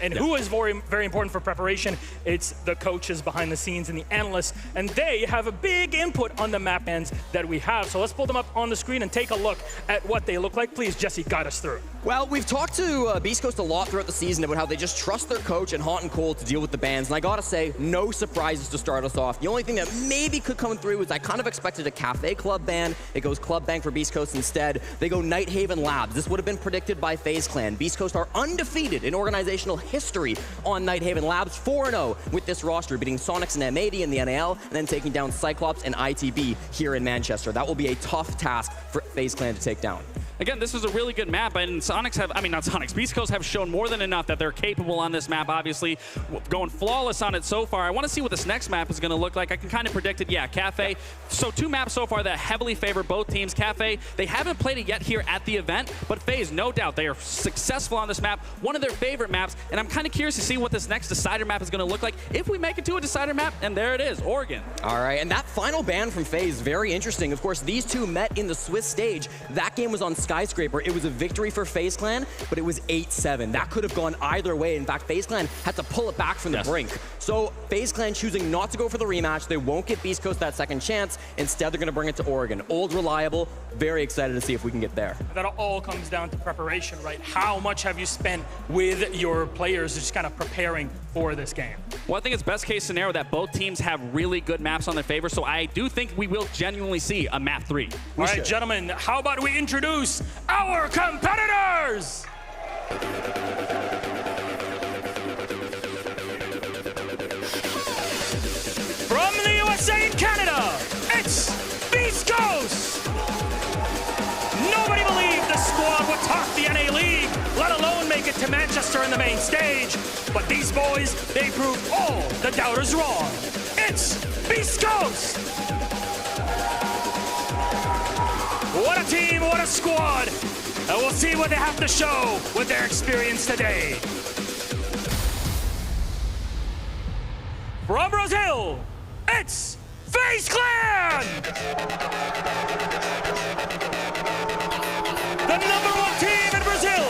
And who is very, very important for preparation? It's the coaches behind the scenes and the analysts, and they have a big input on the map ends that we have. So let's pull them up on the screen and take a look at what they look like. Please, Jesse, guide us through. Well, we've talked to Beast Coast a lot throughout the season about how they just trust their coach and Hot and Cold to deal with the bans, and I gotta say, no surprises to start us off. The only thing that maybe could come through is I kind of expected a Cafe Club ban. It goes Club Bang for Beast Coast instead. They go Nighthaven Labs. This would have been predicted by FaZe Clan. Beast Coast are undefeated in organizational history on Nighthaven Labs, 4-0 with this roster, beating Sonics and M80 in the NAL, and then taking down Cyclops and ITB here in Manchester. That will be a tough task for FaZe Clan to take down. Again, this is a really good map, and Sonics have, I mean, not Sonics, Beast Coast have shown more than enough that they're capable on this map, obviously, going flawless on it so far. I want to see what this next map is going to look like. I can kind of predict it, yeah, Cafe. So 2 maps so far that heavily favor both teams. Cafe, they haven't played it yet here at the event, but FaZe, no doubt, they are successful on this map, one of their favorite maps, and I'm kind of curious to see what this next decider map is going to look like if we make it to a decider map, and there it is, Oregon. All right, and that final ban from FaZe, very interesting. Of course, these two met in the Swiss stage. That game was on Skyscraper. It was a victory for FaZe Clan, but it was 8-7. That could have gone either way. In fact, FaZe Clan had to pull it back from the brink. So FaZe Clan choosing not to go for the rematch. They won't give Beast Coast that second chance. Instead, they're going to bring it to Oregon. Old, reliable. Very excited to see if we can get there. That all comes down to preparation, right? How much have you spent with your players just kind of preparing for this game? Well, I think it's best case scenario that both teams have really good maps on their favor, so I do think we will genuinely see a map 3. All right, gentlemen, how about we introduce our competitors? From the USA and Canada, it's Beast Coast! Nobody believed the squad would top the NA League, let alone make it to Manchester in the main stage. But these boys, they proved all the doubters wrong. It's Beast Coast! What a team, what a squad! And we'll see what they have to show with their experience today. From Brazil, it's FaZe Clan! The #1 team in Brazil.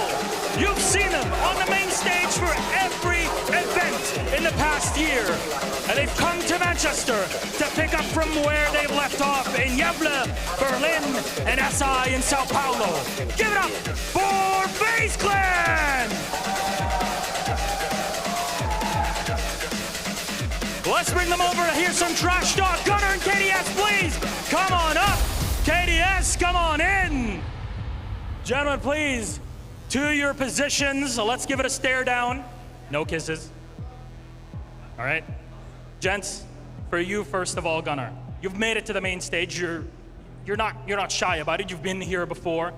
You've seen them on the main stage for every event in the past year. And they've come to Manchester to pick up from where they've left off in Gävle, Berlin, and SI in Sao Paulo. Give it up for FaZe Clan! Let's bring them over to hear some trash talk. Gunnar and KDS, please, come on up. KDS, come on in. Gentlemen, please, to your positions. So let's give it a stare down. No kisses. All right. Gents, for you, first of all, Gunnar, you've made it to the main stage. You're not shy about it. You've been here before.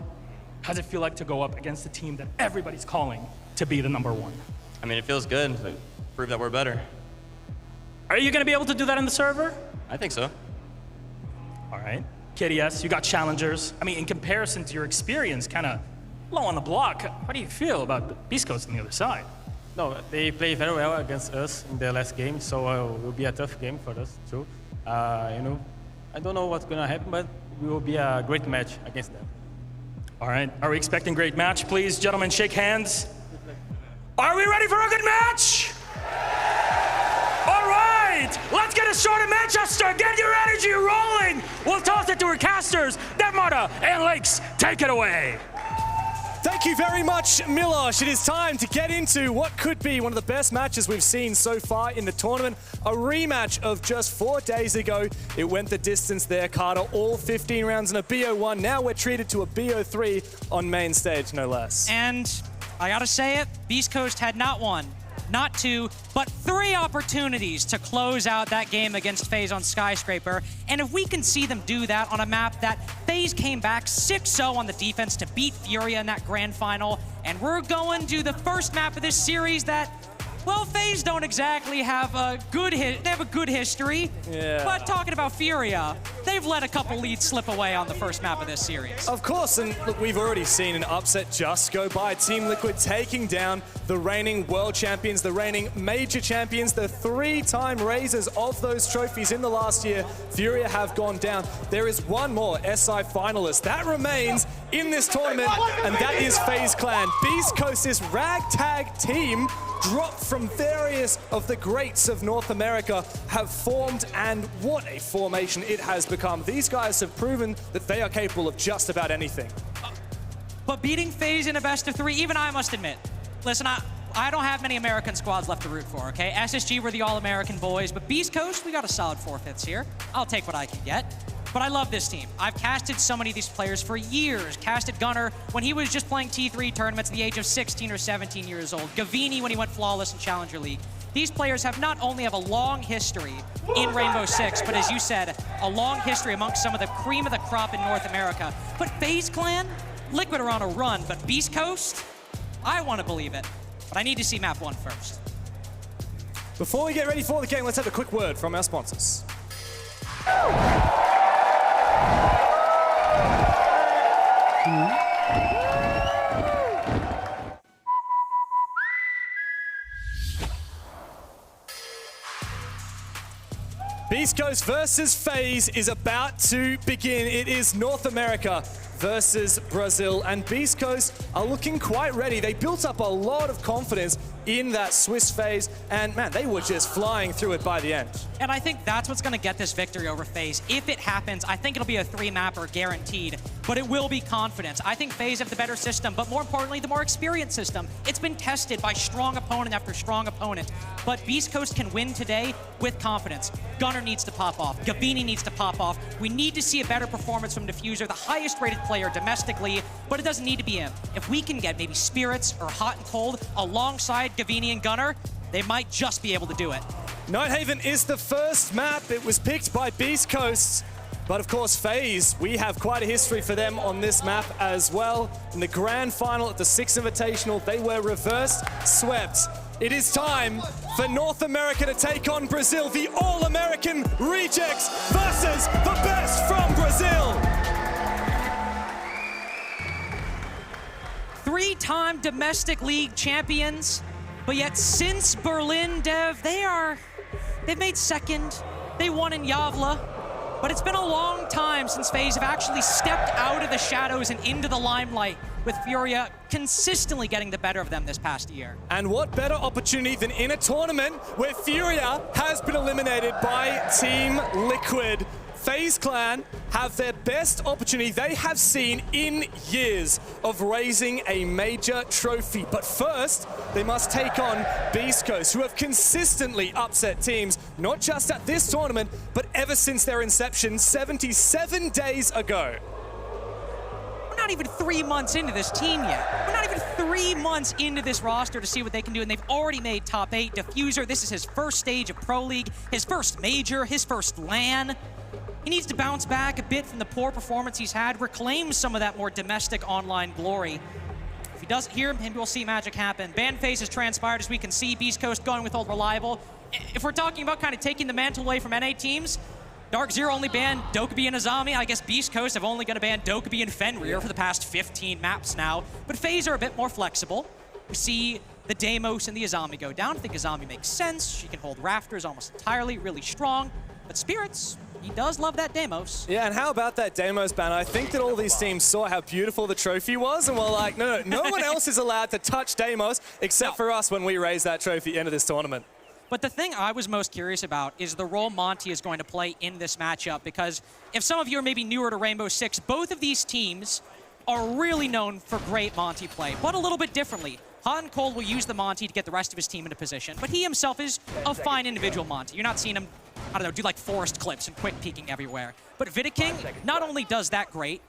How does it feel like to go up against a team that everybody's calling to be the #1? I mean, it feels good to prove that we're better. Are you going to be able to do that in the server? I think so. All right. KDS, you got challengers. I mean, in comparison to your experience, kind of low on the block, how do you feel about the Beast Coast on the other side? No, they play very well against us in the last game, so it will be a tough game for us too. You know, I don't know what's going to happen, but it will be a great match against them. All right. Are we expecting a great match? Please, gentlemen, shake hands. Are we ready for a good match? All right, let's get it started, Manchester. Get your energy rolling. We'll toss it to our casters, Devmata and Lakes. Take it away. Thank you very much, Milosh. It is time to get into what could be one of the best matches we've seen so far in the tournament. A rematch of just 4 days ago. It went the distance there, Carter. All 15 rounds in a BO1. Now we're treated to a BO3 on main stage, no less. And I gotta say it, Beast Coast had not 1, not 2, but 3 opportunities to close out that game against FaZe on Skyscraper. And if we can see them do that on a map that FaZe came back 6-0 on the defense to beat Furia in that grand final, and we're going to the first map of this series that, well, FaZe don't exactly have a good they have a good history. Yeah. But talking about Furia, they've let a couple leads slip away on the first map of this series. Of course, and look, we've already seen an upset just go by. Team Liquid taking down the reigning world champions, the reigning major champions, the 3-time raisers of those trophies in the last year. Furia have gone down. There is one more SI finalist that remains in this tournament, and that is FaZe Clan. Beast Coast's ragtag team dropped from various of the greats of North America, have formed, and what a formation it has become. These guys have proven that they are capable of just about anything. But beating FaZe in a best of 3, even I must admit, listen, I don't have many American squads left to root for, okay? SSG were the All-American boys, but Beast Coast, we got a solid 4/5 here. I'll take what I can get. But I love this team. I've casted so many of these players for years. Casted Gunnar when he was just playing T3 tournaments at the age of 16 or 17 years old. Gavini when he went flawless in Challenger League. These players have not only have a long history in Rainbow Six, but as you said, a long history amongst some of the cream of the crop in North America. But FaZe Clan, Liquid are on a run, but Beast Coast, I want to believe it. But I need to see map 1 first. Before we get ready for the game, let's have a quick word from our sponsors. Beast Coast versus FaZe is about to begin. It is North America versus Brazil, and Beast Coast are looking quite ready. They built up a lot of confidence in that Swiss phase, and man, they were just flying through it by the end. And I think that's what's going to get this victory over FaZe. If it happens, I think it'll be a 3-mapper guaranteed, but it will be confidence. I think FaZe have the better system, but more importantly, the more experienced system. It's been tested by strong opponent after strong opponent, but Beast Coast can win today with confidence. Gunnar needs to pop off. Gavini needs to pop off. We need to see a better performance from Diffuser, the highest rated player domestically, but it doesn't need to be him. If we can get maybe Spirits or Hot and Cold alongside Gavini and Gunnar, they might just be able to do it. Nighthaven is the first map. It was picked by Beast Coast. But of course, FaZe, we have quite a history for them on this map as well. In the grand final at the Six Invitational, they were reverse swept. It is time for North America to take on Brazil, the All-American Rejects versus the best from Brazil. 3-time domestic league champions, but yet since Berlin, Dev, they've made second. They won in Yavla, but it's been a long time since FaZe have actually stepped out of the shadows and into the limelight, with Furia consistently getting the better of them this past year. And what better opportunity than in a tournament where Furia has been eliminated by Team Liquid. FaZe Clan have their best opportunity they have seen in years of raising a major trophy. But first, they must take on Beast Coast, who have consistently upset teams, not just at this tournament, but ever since their inception 77 days ago. We're not even 3 months into this team yet. We're not even 3 months into this roster to see what they can do, and they've already made top 8. Diffuser, this is his first stage of Pro League, his first major, his first LAN. He needs to bounce back a bit from the poor performance he's had, reclaim some of that more domestic online glory. If he doesn't hear him, maybe we'll see magic happen. Ban phase has transpired, as we can see. Beast Coast going with Old Reliable. If we're talking about kind of taking the mantle away from NA teams, Dark Zero only banned Dokkaebi and Azami. I guess Beast Coast have only going to ban Dokkaebi and Fenrir for the past 15 maps now. But FaZe are a bit more flexible. We see the Deimos and the Azami go down. I think Azami makes sense. She can hold Rafters almost entirely, really strong. But Spirits, he does love that Deimos. Yeah, and how about that Deimos ban? I think that all these teams saw how beautiful the trophy was and were like, no one else is allowed to touch Deimos except for us when we raise that trophy at the end of this tournament. But the thing I was most curious about is the role Monty is going to play in this matchup, because if some of you are maybe newer to Rainbow Six, both of these teams are really known for great Monty play, but a little bit differently. Hot and Cold will use the Monty to get the rest of his team into position, but he himself is a fine individual Monty. You're not seeing him, I don't know, do like forest clips and quick peeking everywhere. But Vidiking not only does that great,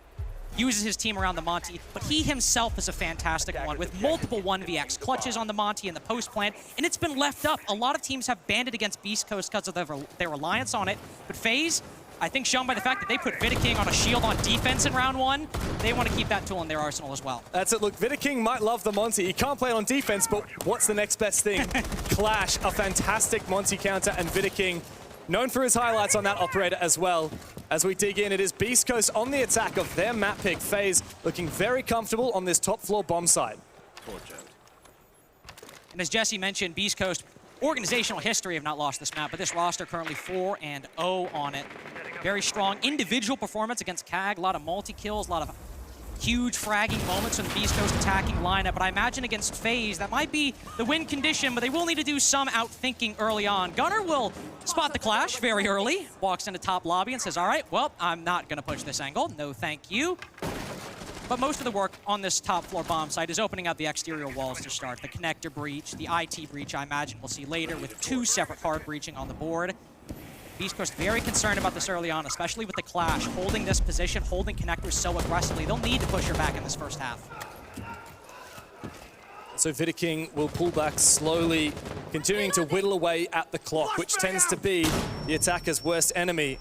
uses his team around the Monty, but he himself is a fantastic one with multiple 1vx clutches on the Monty and the post plant, and it's been left up. A lot of teams have banned it against Beast Coast because of their reliance on it, but FaZe, I think shown by the fact that they put Vidiking on a shield on defense in round 1, they want to keep that tool in their arsenal as well. That's it. Look, Vidiking might love the Monty. He can't play it on defense, but what's the next best thing? Clash, a fantastic Monty counter, and Vidiking known for his highlights on that operator as well. As we dig in, it is Beast Coast on the attack of their map pick. FaZe looking very comfortable on this top floor bomb site. And as Jesse mentioned, Beast Coast, organizational history have not lost this map, but this roster currently 4-0 on it. Very strong individual performance against CAG, a lot of multi-kills, a lot of huge fragging moments from the Beast Coast attacking lineup, but I imagine against FaZe, that might be the win condition, but they will need to do some outthinking early on. Gunnar will spot the clash very early, walks into top lobby and says, all right, well, I'm not gonna push this angle, no thank you. But most of the work on this top floor bomb site is opening up the exterior walls to start. The connector breach, the IT breach, I imagine we'll see later with 2 separate hard breaching on the board. Beast Coast very concerned about this early on, especially with the clash, holding this position, holding connectors so aggressively. They'll need to push her back in this first half. So Vitter King will pull back slowly, continuing to whittle away at the clock, which tends to be the attacker's worst enemy.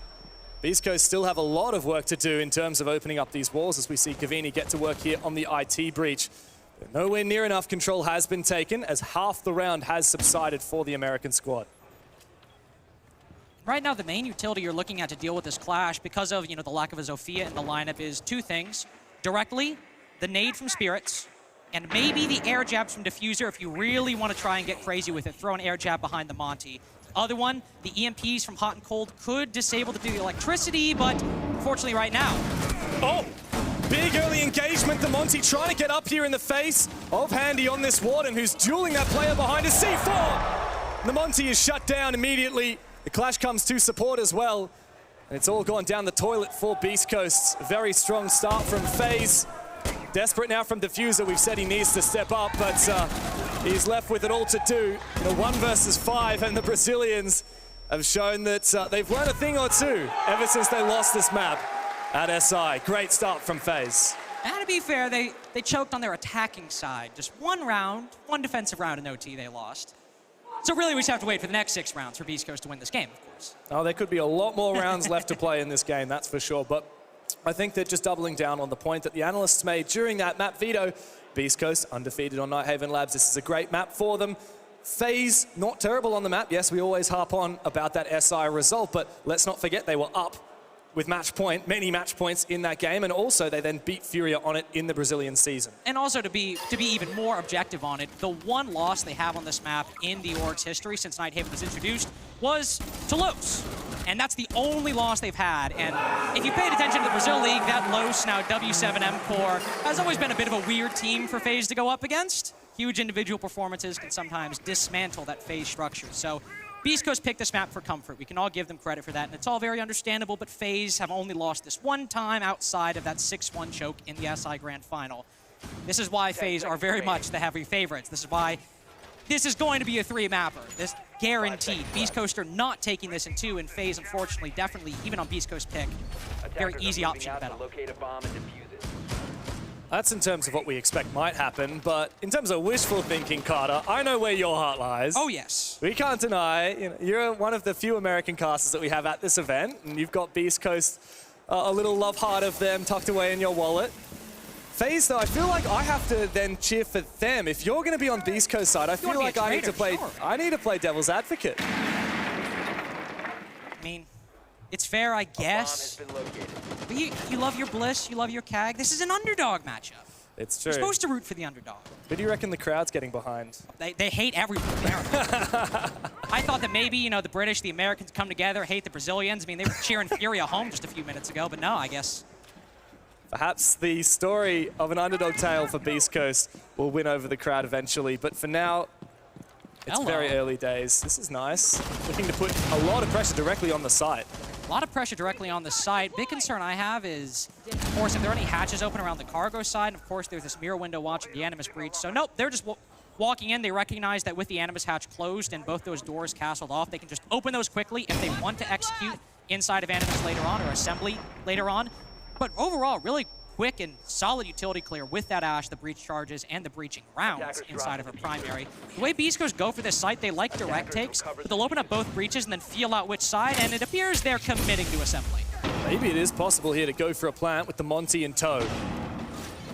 Beast Coast still have a lot of work to do in terms of opening up these walls as we see Cavini get to work here on the IT breach. But nowhere near enough control has been taken as half the round has subsided for the American squad. Right now, the main utility you're looking at to deal with this clash, because of the lack of a Zofia in the lineup, is 2 things. Directly, the nade from Spirits, and maybe the air jabs from Diffuser if you really want to try and get crazy with it. Throw an air jab behind the Monty. Other one, the EMPs from Hot and Cold could disable the electricity, but unfortunately right now. Oh, big early engagement. The Monty trying to get up here in the face of Handy on this Warden, who's dueling that player behind a C4. The Monty is shut down immediately. The clash comes to support as well. And it's all gone down the toilet for Beast Coast. Very strong start from FaZe. Desperate now from Diffuser. We've said he needs to step up, but he's left with it all to do. The 1 versus 5, and the Brazilians have shown that they've learned a thing or two ever since they lost this map at SI. Great start from FaZe. And to be fair, they choked on their attacking side. Just 1 round, 1 defensive round in OT they lost. So really, we just have to wait for the next 6 rounds for Beast Coast to win this game, of course. Oh, there could be a lot more rounds left to play in this game, that's for sure. But I think they're just doubling down on the point that the analysts made during that map veto. Beast Coast undefeated on Nighthaven Labs. This is a great map for them. FaZe, not terrible on the map. Yes, we always harp on about that SI result, but let's not forget they were up with match point, many match points in that game, and also they then beat Furia on it in the Brazilian season. And also to be even more objective on it, the 1 loss they have on this map in the org's history since Nighthaven was introduced was to Los. And that's the only loss they've had. And if you paid attention to the Brazil League, that Los, now W7M core, has always been a bit of a weird team for FaZe to go up against. Huge individual performances can sometimes dismantle that FaZe structure. So Beast Coast picked this map for comfort. We can all give them credit for that, and it's all very understandable, but FaZe have only lost this 1 time outside of that 6-1 choke in the SI Grand Final. This is why FaZe are very much the heavy favorites. This is why this is going to be a 3-mapper. This guaranteed. Beast Coast are not taking this in 2, and FaZe, unfortunately, definitely, even on Beast Coast pick, very easy option to bet on. That's in terms of what we expect might happen, but in terms of wishful thinking, Carter, I know where your heart lies. Oh, yes. We can't deny, you're one of the few American casters that we have at this event, and you've got Beast Coast, a little love heart of them tucked away in your wallet. FaZe, though, I feel like I have to then cheer for them. If you're going to be on Beast Coast side, I feel like I need to play. Sure. I need to play devil's advocate. I mean, it's fair, I guess. But you love your Bliss, you love your CAG. This is an underdog matchup. It's true. You're supposed to root for the underdog. Who do you reckon the crowd's getting behind? They hate everyone. I thought that maybe, the British, the Americans come together, hate the Brazilians. I mean, they were cheering Furia home just a few minutes ago, but no, I guess. Perhaps the story of an underdog tale for Beast Coast will win over the crowd eventually, but for now, it's very early days. This is nice. Looking to put a lot of pressure directly on the site. A lot of pressure directly on the site. Big concern I have is, of course, if there are any hatches open around the cargo side, and of course, there's this mirror window watching the Animus breach. So nope, they're just walking in. They recognize that with the Animus hatch closed and both those doors castled off, they can just open those quickly if they want to execute inside of Animus later on or assembly later on. But overall, really quick and solid utility clear with that Ashe, the breach charges, and the breaching rounds inside of her primary. The way Beast Coast go for this site, they like direct takes, but they'll open up both breaches and then feel out which side, and it appears they're committing to assembly. Maybe it is possible here to go for a plant with the Monty in tow.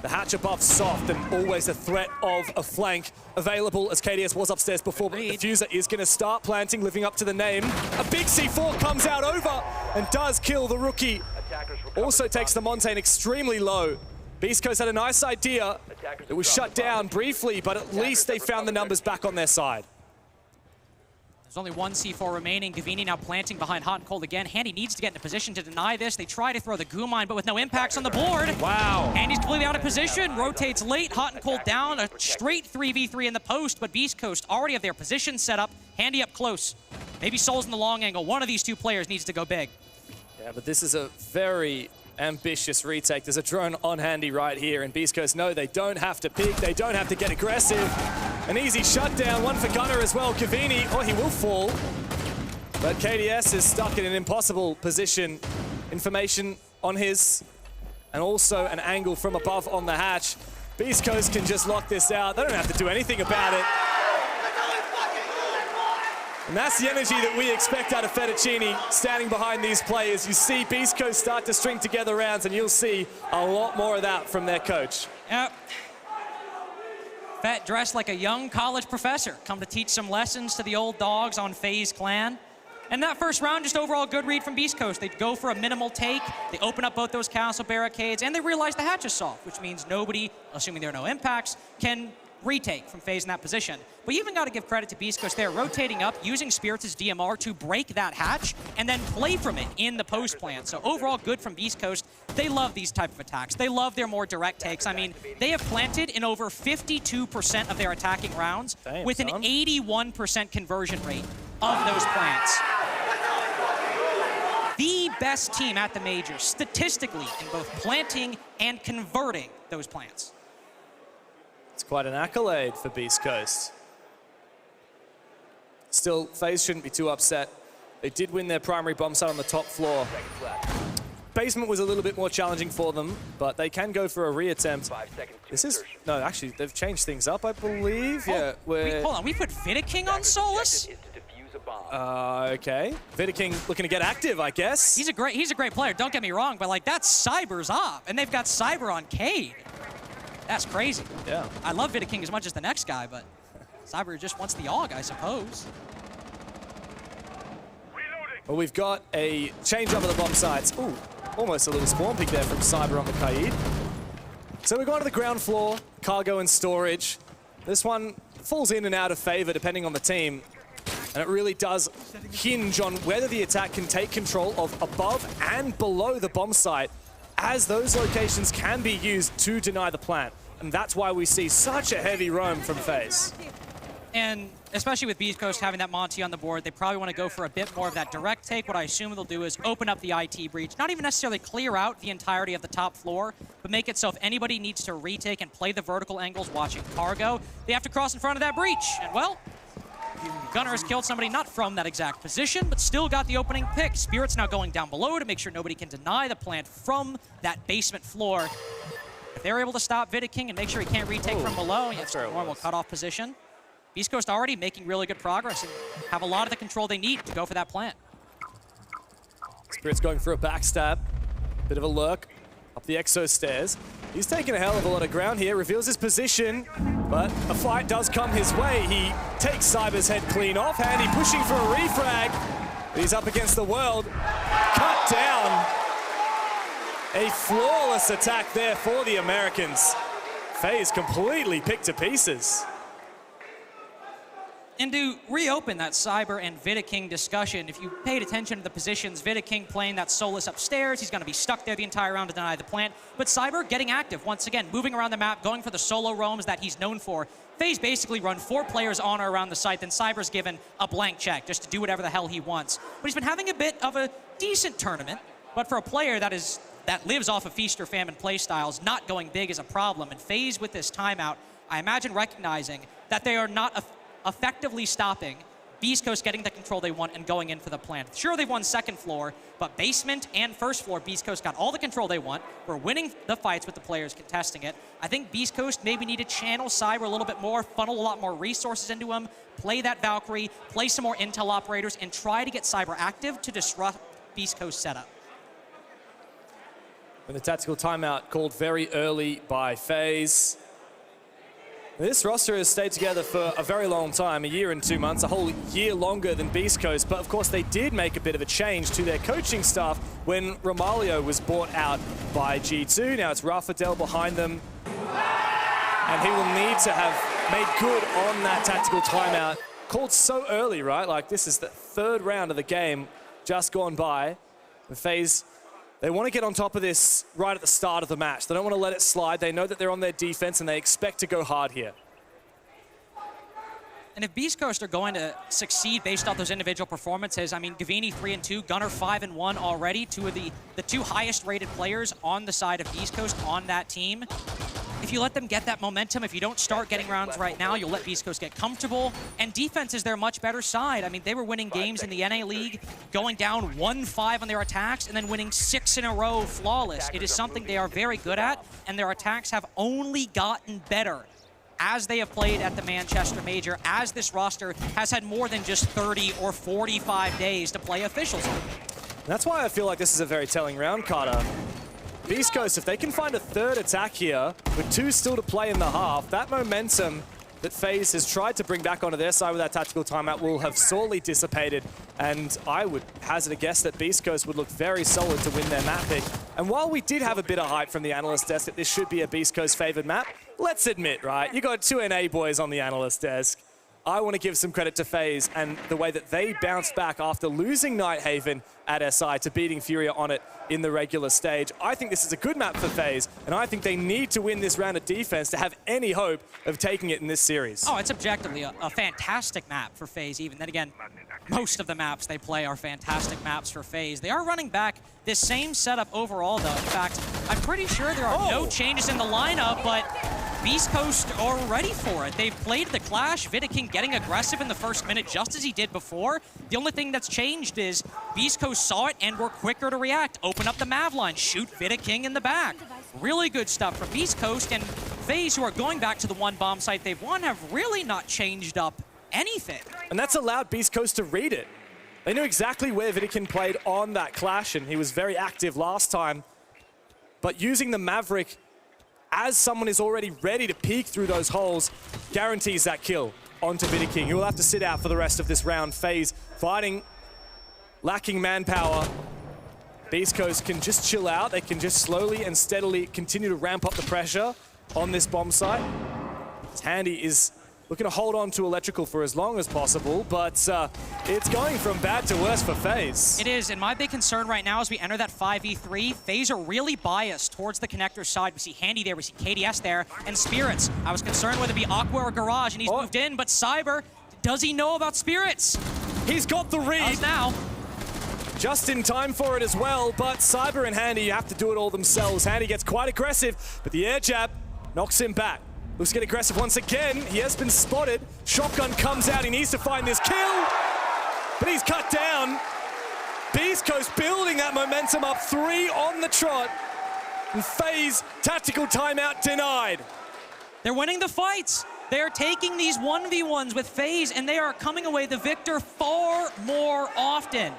The hatch above soft and always a threat of a flank available as KDS was upstairs before, but the Diffuser is going to start planting, living up to the name. A big C4 comes out over and does kill the rookie. Also takes the Montaigne extremely low. Beast Coast had a nice idea. It was shut down briefly, but at least they found the numbers back on their side. There's only one C4 remaining. Gavini now planting behind Hot and Cold again. Handy needs to get in a position to deny this. They try to throw the goo mine, but with no impacts on the board. Wow. Handy's completely out of position. Rotates late. Hot and Cold down. A straight 3v3 in the post, but Beast Coast already have their position set up. Handy up close. Maybe Soul's in the long angle. One of these two players needs to go big. Yeah, but this is a very ambitious retake. There's a drone on Handy right here, and Beast Coast know they don't have to peek, they don't have to get aggressive. An easy shutdown, one for Gunner as well. Cavini, oh, he will fall. But KDS is stuck in an impossible position. Information on his, and also an angle from above on the hatch. Beast Coast can just lock this out. They don't have to do anything about it. And that's the energy that we expect out of Fettuccini standing behind these players. You see Beast Coast start to string together rounds, and you'll see a lot more of that from their coach. Yep. Fett dressed like a young college professor, come to teach some lessons to the old dogs on FaZe Clan. And that first round, just overall good read from Beast Coast. They go for a minimal take, they open up both those castle barricades, and they realize the hatch is soft, which means nobody, assuming there are no impacts, can retake from FaZe in that position. But you even got to give credit to Beast Coast. They're rotating up, using Spirits as DMR to break that hatch, and then play from it in the post plant. So overall good from Beast Coast. They love these type of attacks. They love their more direct takes. I mean, they have planted in over 52% of their attacking rounds with an 81% conversion rate of those plants. The best team at the majors, statistically, in both planting and converting those plants. It's quite an accolade for Beast Coast. Still, FaZe shouldn't be too upset. They did win their primary bomb site on the top floor. Basement was a little bit more challenging for them, but they can go for a reattempt. This is, no, actually, they've changed things up, I believe. Yeah, hold on, we put Vita King on Solus? Okay. Vita King looking to get active, I guess. He's a great player, don't get me wrong, but like that's Cyber's op, and they've got Cyber on Cade. That's crazy. Yeah. I love Vita King as much as the next guy, but Cyber just wants the AUG, I suppose. Well, we've got a change up of the bomb sites. Ooh, almost a little spawn pick there from Cyber on the Kaid. So we're going to the ground floor, cargo and storage. This one falls in and out of favor depending on the team. And it really does hinge on whether the attack can take control of above and below the bomb site, as those locations can be used to deny the plant. And that's why we see such a heavy roam from FaZe. And especially with Beast Coast having that Monty on the board, they probably want to go for a bit more of that direct take. What I assume they'll do is open up the IT breach. Not even necessarily clear out the entirety of the top floor, but make it so if anybody needs to retake and play the vertical angles watching cargo, they have to cross in front of that breach. And well, Gunner has killed somebody not from that exact position, but still got the opening pick. Spirit's now going down below to make sure nobody can deny the plant from that basement floor. If they're able to stop Vita King and make sure he can't retake from below, it's a normal cutoff position. Beast Coast already making really good progress and have a lot of the control they need to go for that plant. Spirit's going for a backstab. Bit of a lurk up the exo stairs. He's taking a hell of a lot of ground here, reveals his position, but a fight does come his way. He takes Cyber's head clean off, Handy pushing for a refrag. But he's up against the world. Cut down. A flawless attack there for the Americans. FaZe completely picked to pieces. And to reopen that Cyber and Vita King discussion, if you paid attention to the positions, Vita King playing that Solus upstairs, he's going to be stuck there the entire round to deny the plant. But Cyber getting active once again, moving around the map, going for the solo roams that he's known for. FaZe basically run 4 players on or around the site, then Cyber's given a blank check just to do whatever the hell he wants. But he's been having a bit of a decent tournament, but for a player that lives off of feast or famine play styles, not going big is a problem. And FaZe with this timeout, I imagine recognizing that they are not effectively stopping Beast Coast getting the control they want and going in for the plant. Sure, they've won second floor, but basement and first floor, Beast Coast got all the control they want. We're winning the fights with the players contesting it. I think Beast Coast maybe need to channel Cyber a little bit more, funnel a lot more resources into him, play that Valkyrie, play some more intel operators, and try to get Cyber active to disrupt Beast Coast setup. And the tactical timeout called very early by FaZe. This roster has stayed together for a very long time, 1 year and 2 months, a whole year longer than Beast Coast. But of course, they did make a bit of a change to their coaching staff when Romalio was bought out by G2. Now it's Rafadel behind them. And he will need to have made good on that tactical timeout called so early, right? Like, this is the third round of the game just gone by. The FaZe, they want to get on top of this right at the start of the match. They don't want to let it slide. They know that they're on their defense, and they expect to go hard here. And if Beast Coast are going to succeed based off those individual performances, I mean, Gavini 3-2, Gunner 5-1 already, two of the two highest rated players on the side of Beast Coast on that team. If you let them get that momentum, if you don't start getting rounds right now, you'll let Beast Coast get comfortable. And defense is their much better side. I mean, they were winning games in the NA League, going down 1-5 on their attacks, and then winning 6 in a row flawless. It is something they are very good at, and their attacks have only gotten better as they have played at the Manchester Major, as this roster has had more than just 30 or 45 days to play officials on. That's why I feel like this is a very telling round, Carter. Beast Coast, if they can find a third attack here, with 2 still to play in the half, that momentum that FaZe has tried to bring back onto their side with that tactical timeout will have sorely dissipated, and I would hazard a guess that Beast Coast would look very solid to win their map pick. And while we did have a bit of hype from the analyst desk that this should be a Beast Coast favored map, let's admit, right, you got 2 NA boys on the analyst desk. I want to give some credit to FaZe and the way that they bounced back after losing Nighthaven at SI to beating Furia on it in the regular stage. I think this is a good map for FaZe, and I think they need to win this round of defense to have any hope of taking it in this series. Oh, it's objectively a fantastic map for FaZe even. Then again, most of the maps they play are fantastic maps for FaZe. They are running back this same setup overall, though. In fact, I'm pretty sure there are no changes in the lineup, but Beast Coast are ready for it. They've played the clash, Vidaking getting aggressive in the first minute just as he did before. The only thing that's changed is Beast Coast saw it and were quicker to react. Open up the Mav line, shoot Vidaking in the back. Really good stuff from Beast Coast, and FaZe, who are going back to the one bomb site they've won, have really not changed up anything. And that's allowed Beast Coast to read it. They knew exactly where Vidaking played on that clash, and he was very active last time. But using the Maverick as someone is already ready to peek through those holes, guarantees that kill onto Vidaking, who will have to sit out for the rest of this round. FaZe fighting, lacking manpower. Beast Coast can just chill out. They can just slowly and steadily continue to ramp up the pressure on this bomb site. Handy is looking to hold on to Electrical for as long as possible, but it's going from bad to worse for FaZe. It is, and my big concern right now as we enter that 5v3, FaZe are really biased towards the connector side. We see Handy there, we see KDS there, and Spirits. I was concerned whether it be Aqua or Garage, and he's moved in, but Cyber, does he know about Spirits? He's got the read. Does now. Just in time for it as well, but Cyber and Handy have to do it all themselves. Handy gets quite aggressive, but the air jab knocks him back. Looks to get aggressive once again. He has been spotted. Shotgun comes out. He needs to find this kill, but he's cut down. Beast Coast building that momentum up, 3 on the trot. And FaZe, tactical timeout denied. They're winning the fights. They are taking these 1v1s with FaZe, and they are coming away the victor far more often.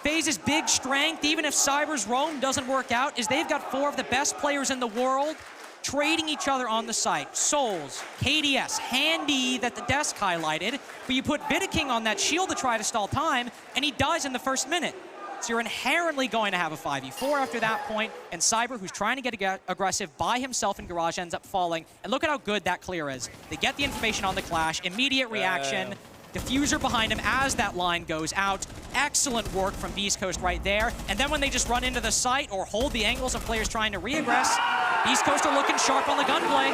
FaZe's big strength, even if Cyber's roam doesn't work out, is they've got 4 of the best players in the world trading each other on the site. Souls, KDS, Handy that the desk highlighted, but you put Vidaking on that shield to try to stall time, and he dies in the first minute. So you're inherently going to have a 5v4 after that point, and Cyber, who's trying to get aggressive by himself in Garage, ends up falling. And look at how good that clear is. They get the information on the clash, immediate reaction, diffuser behind him as that line goes out. Excellent work from Beast Coast right there. And then when they just run into the site or hold the angles of players trying to re-aggress, Beast Coast are looking sharp on the gunplay.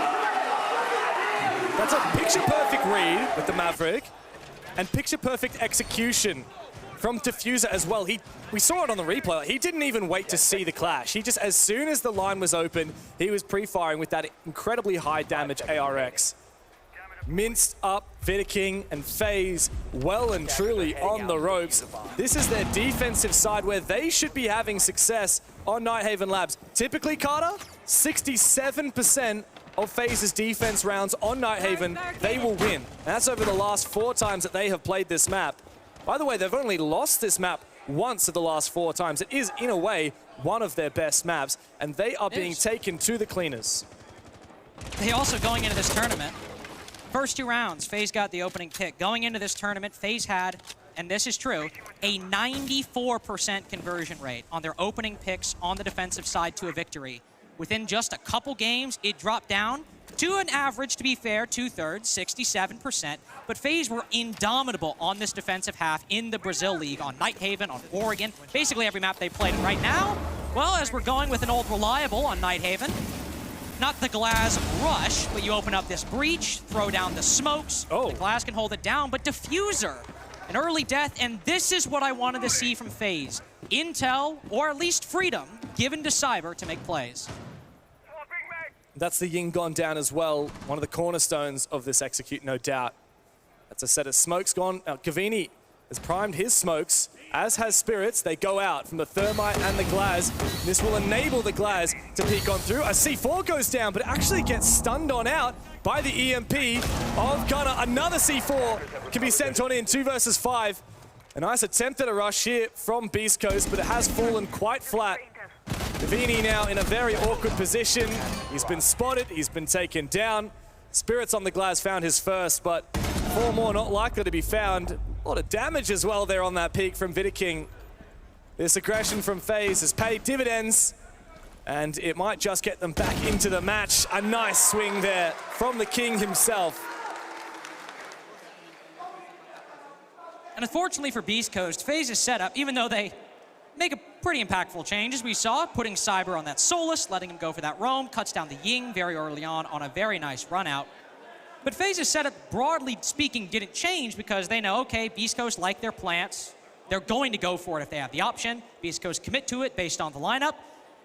That's a picture-perfect read with the Maverick, and picture-perfect execution from Diffuser as well. We saw it on the replay. He didn't even wait to see the clash. He just, as soon as the line was open, he was pre-firing with that incredibly high damage ARX. Minced up Vidaking and FaZe well and truly on the ropes. This is their defensive side where they should be having success on Nighthaven Labs. Typically, Carter, 67% of FaZe's defense rounds on Nighthaven, they will win. And that's over the last 4 times that they have played this map. By the way, they've only lost this map once of the last 4 times. It is, in a way, one of their best maps, and they are being taken to the cleaners. They also, going into this tournament, first 2 rounds, FaZe got the opening pick. Going into this tournament, FaZe had, and this is true, a 94% conversion rate on their opening picks on the defensive side to a victory. Within just a couple games, it dropped down To an average, to be fair, 2/3, 67%. But FaZe were indomitable on this defensive half in the Brazil League, on Nighthaven, on Oregon, basically every map they played. And right now, well, as we're going with an old reliable on Nighthaven, not the Glass rush, but you open up this breach, throw down the smokes. The Glass can hold it down, but Diffuser, an early death, and this is what I wanted to see from FaZe. Intel, or at least freedom, given to Cyber to make plays. That's the Ying gone down as well. One of the cornerstones of this execute, no doubt. That's a set of smokes gone. Now, Gavini has primed his smokes, as has Spirits. They go out from the Thermite and the Glaz. This will enable the Glaz to peek on through. A C4 goes down, but it actually gets stunned on out by the EMP of Gunner. Another C4 can be sent on in, 2 versus 5. A nice attempt at a rush here from Beast Coast, but it has fallen quite flat. Gavini now in a very awkward position. He's been spotted, he's been taken down. Spirits on the Glaz found his first, but 4 more not likely to be found. A lot of damage as well there on that peak from Vidaking. This aggression from FaZe has paid dividends, and it might just get them back into the match. A nice swing there from the King himself. And unfortunately for Beast Coast, FaZe's setup, even though they make a pretty impactful change, as we saw, putting Cyber on that Solus, letting him go for that roam, cuts down the Ying very early on a very nice run out. But FaZe's setup, broadly speaking, didn't change because they know, okay, Beast Coast like their plants. They're going to go for it if they have the option. Beast Coast commit to it based on the lineup.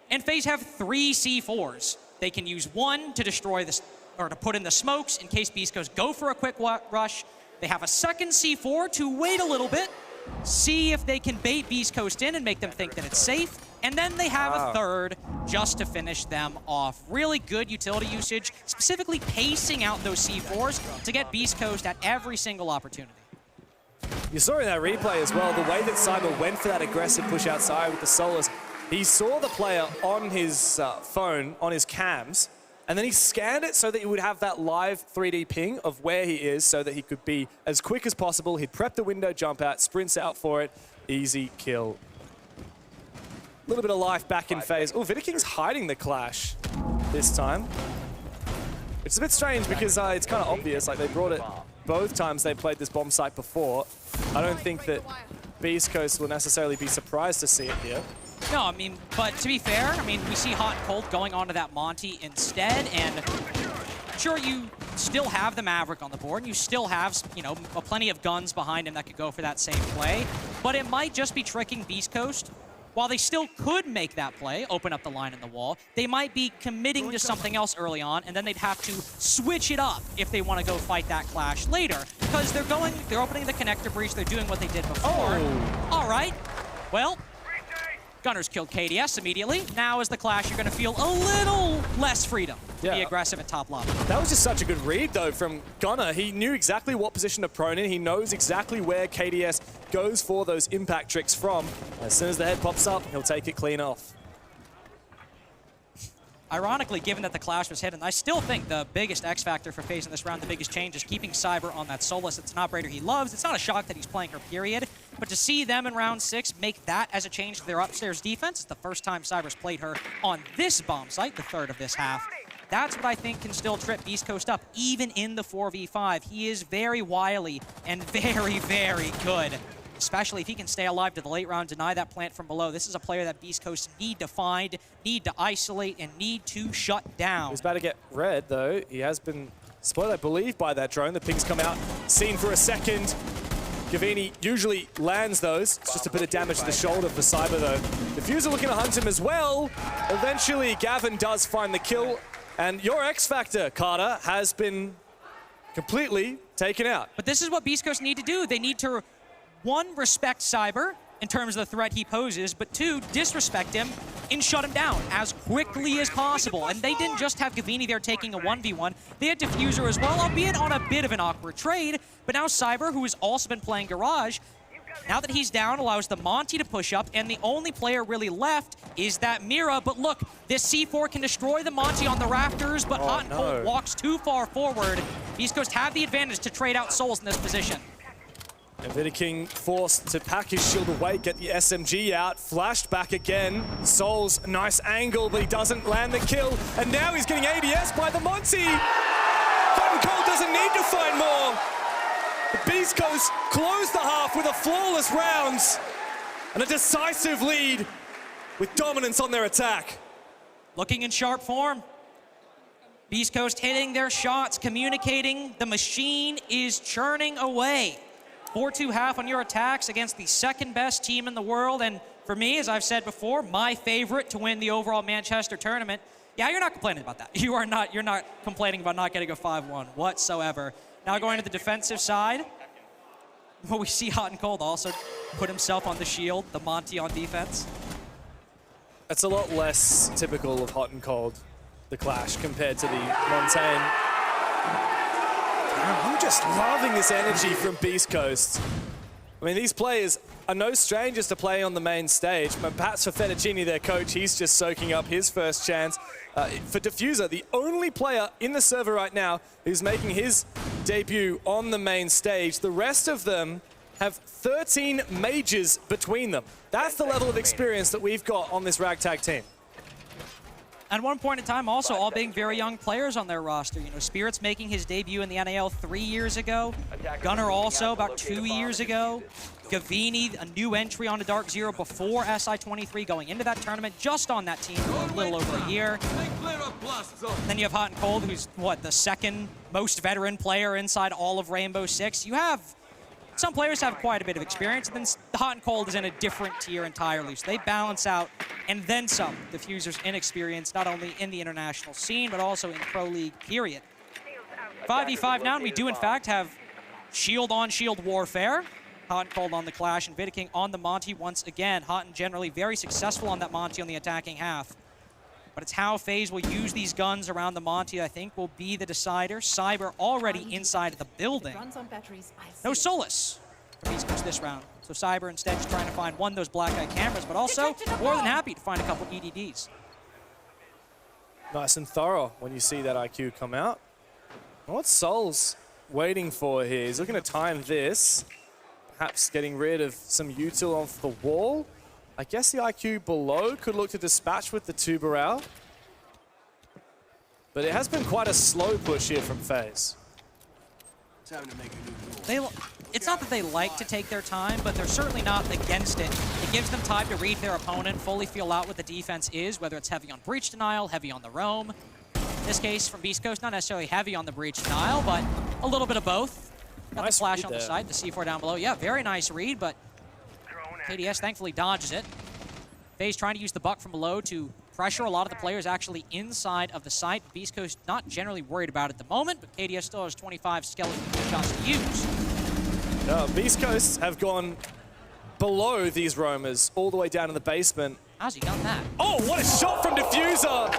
And FaZe have 3 C4s. They can use 1 to destroy this, or to put in the smokes in case Beast Coast go for a quick rush. They have a second C4 to wait a little bit, see if they can bait Beast Coast in and make them think that it's safe. And then they have a third just to finish them off. Really good utility usage, specifically pacing out those C4s to get Beast Coast at every single opportunity. You saw in that replay as well, the way that Cyber went for that aggressive push outside with the Solus. He saw the player on his phone, on his cams, and then he scanned it so that he would have that live 3D ping of where he is so that he could be as quick as possible. He'd prep the window, jump out, sprints out for it. Easy kill. A little bit of life back in FaZe. Oh, Vidaking's hiding the Clash this time. It's a bit strange because it's kind of obvious. Like, they brought it both times they played this bomb site before. I don't think that Beast Coast will necessarily be surprised to see it here. No, I mean, but to be fair, I mean, we see Hot and Cold going on to that Monty instead, and sure, you still have the Maverick on the board, and you still have, you know, plenty of guns behind him that could go for that same play, but it might just be tricking Beast Coast. While they still could make that play, open up the line in the wall, they might be committing to something else early on, and then they'd have to switch it up if they want to go fight that Clash later, because they're opening the connector breach, they're doing what they did before. All right, well, Gunners killed KDS immediately. Now as the Clash, you're going to feel a little less freedom to be aggressive at top lobby. That was just such a good read, though, from Gunner. He knew exactly what position to prone in. He knows exactly where KDS goes for those impact tricks from. As soon as the head pops up, he'll take it clean off. Ironically, given that the Clash was hidden, I still think the biggest X factor for FaZe in this round, the biggest change, is keeping Cyber on that Solus. It's an operator he loves. It's not a shock that he's playing her, period. But to see them in round 6 make that as a change to their upstairs defense, it's the first time Cyber's played her on this bomb site, the third of this half. That's what I think can still trip Beast Coast up, even in the 4v5. He is very wily and very, very good. Especially if he can stay alive to the late round, deny that plant from below. This is a player that Beast Coast need to find, need to isolate, and need to shut down. He's about to get red, though. He has been spotted, I believe, by that drone. The pings come out, seen for a second. Gavini usually lands those. It's just a bit of damage to the shoulder for Cyber, though. Diffuser looking to hunt him as well. Eventually, Gavin does find the kill. And your X Factor, Carter, has been completely taken out. But this is what Beast Coast need to do. They need to, 1, respect Cyber in terms of the threat he poses, but 2, disrespect him and shut him down as quickly as possible. And they didn't just have Gavini there taking a 1v1. They had Diffuser as well, albeit on a bit of an awkward trade. But now Cyber, who has also been playing Garage, now that he's down, allows the Monty to push up, and the only player really left is that Mira. But look, this C4 can destroy the Monty on the rafters, but Hot and Cold walks too far forward. Beast Coast have the advantage to trade out souls in this position. And Vidaking forced to pack his shield away, get the SMG out, flashed back again. Souls, nice angle, but he doesn't land the kill. And now he's getting ADS by the Monty. Hot and Cold doesn't need to find more. The Beast Coast closed the half with a flawless round and a decisive lead with dominance on their attack. Looking in sharp form. Beast Coast hitting their shots, communicating. The machine is churning away. 4-2 half on your attacks against the second best team in the world. And for me, as I've said before, my favorite to win the overall Manchester tournament. Yeah, you're not complaining about that. You're not complaining about not getting a 5-1 whatsoever. Now going to the defensive side. Well, we see Hot and Cold also put himself on the shield, the Monty on defense. That's a lot less typical of Hot and Cold, the clash, compared to the Montaigne. I'm just loving this energy from Beast Coast. I mean, these players are no strangers to play on the main stage, but perhaps for Fettuccini, their coach, he's just soaking up his first chance. For Diffuser, the only player in the server right now who's making his debut on the main stage, the rest of them have 13 majors between them. That's the level of experience that we've got on this ragtag team. At one point in time, also all being very young players on their roster. You know, Spirit's making his debut in the NAL 3 years ago. Gunner also about 2 years ago. Gavini, a new entry on the Dark Zero before SI23, going into that tournament, just on that team for a little over a year. Then you have Hot and Cold, who's, what, the second most veteran player inside all of Rainbow Six. You have some players have quite a bit of experience, and then Hot and Cold is in a different tier entirely. So they balance out, and then some, Diffuser's inexperience, not only in the international scene, but also in Pro League, period. 5v5 now, and we do, in fact, have shield-on-shield warfare. Hot and Cold on the Clash, and Vidaking on the Monty once again. Hot and generally very successful on that Monty on the attacking half. But it's how FaZe will use these guns around the Monty, I think, will be the decider. Cyber already inside the building. No Solus for Beast Coast this round. So Cyber instead just trying to find, one, those black eye cameras, but also more than happy to find a couple EDDs. Nice and thorough when you see that IQ come out. What's Sol's waiting for here? He's looking to time this. Perhaps getting rid of some util off the wall. I guess the IQ below could look to dispatch with the Tuberal. But it has been quite a slow push here from FaZe. It's not that they like to take their time, but they're certainly not against it. It gives them time to read their opponent, fully feel out what the defense is, whether it's heavy on breach denial, heavy on the roam. In this case, from Beast Coast, not necessarily heavy on the breach denial, but a little bit of both. Got Nice the flash read on the there. side, the C4 down below. Yeah, very nice read, but KDS thankfully dodges it. FaZe trying to use the buck from below to pressure a lot of the players actually inside of the site. Beast Coast not generally worried about it at the moment, but KDS still has 25 skeleton shots to use. Beast Coast have gone below these roamers, all the way down in the basement. How's he done that? Oh, what a shot from Diffuser!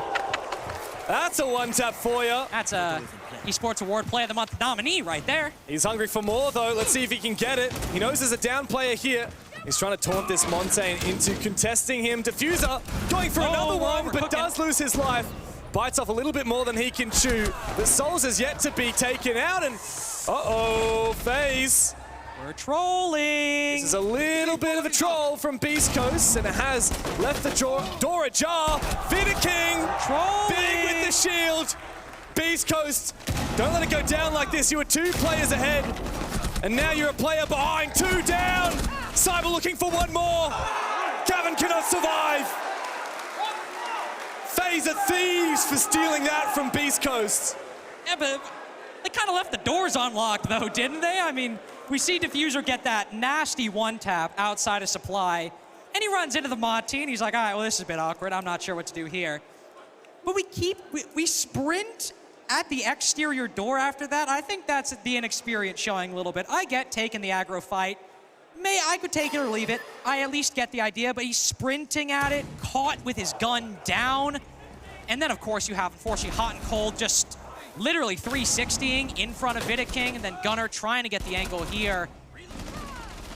That's a one-tap for you. That's a Esports Award Player of the Month nominee right there. He's hungry for more, though. Let's see if he can get it. He knows there's a down player here. He's trying to taunt this Montaigne into contesting him. Diffuser going for another one, but does lose his life. Bites off a little bit more than he can chew. The Souls is yet to be taken out, and uh-oh, FaZe. We're trolling. This is a little bit of a troll from Beast Coast, and it has left the door ajar. Vidaking, Trolling. big with the shield. Beast Coast, don't let it go down like this. You were 2 players ahead, and now you're a player behind, 2 down. Cyber looking for one more. Gavin cannot survive. FaZe are thieves for stealing that from Beast Coast. Yeah, but they kind of left the doors unlocked, though, didn't they? I mean, we see Diffuser get that nasty one-tap outside of supply, and he runs into the Monty, and he's like, all right, well, this is a bit awkward. I'm not sure what to do here. But we sprint at the exterior door after that. I think that's the inexperience showing a little bit. I get taking the aggro fight. I could take it or leave it. I at least get the idea, but he's sprinting at it, caught with his gun down. And then, of course, you have, unfortunately, Hot and Cold just literally 360ing in front of Vidaking, and then Gunner trying to get the angle here.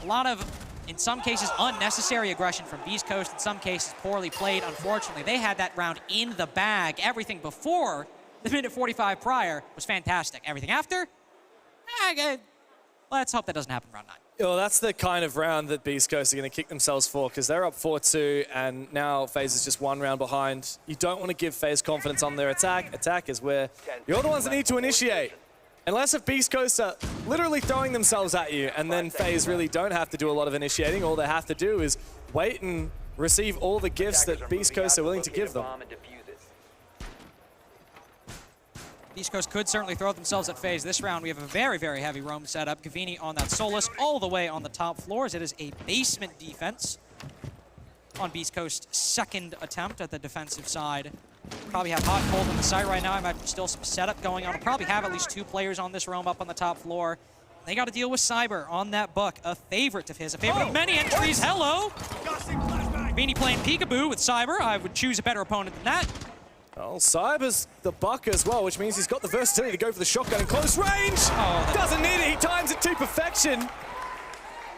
A lot of, in some cases, unnecessary aggression from Beast Coast, in some cases poorly played, unfortunately. They had that round in the bag. Everything before the minute 45 prior was fantastic. Everything after, let's hope that doesn't happen round 9. Well, that's the kind of round that Beast Coast are going to kick themselves for, because they're up 4-2, and now FaZe is just 1 round behind. You don't want to give FaZe confidence on their attack. Attack is where you're the ones that need to initiate. Unless if Beast Coast are literally throwing themselves at you, and then FaZe really don't have to do a lot of initiating. All they have to do is wait and receive all the gifts that Beast Coast are willing to give them. Beast Coast could certainly throw themselves at FaZe. This round, we have a very, very heavy roam setup. Gavini on that Solus all the way on the top floors. It is a basement defense on Beast Coast's second attempt at the defensive side. Probably have hot and cold on the site right now. I might still some setup going on. We'll probably have at least 2 players on this roam up on the top floor. They got to deal with Cyber on that buck, a favorite of his, a favorite of many entries. Hello! Gavini playing peekaboo with Cyber. I would choose a better opponent than that. Well, Cyber's the buck as well, which means he's got the versatility to go for the shotgun in close range. Oh, doesn't need it, he times it to perfection.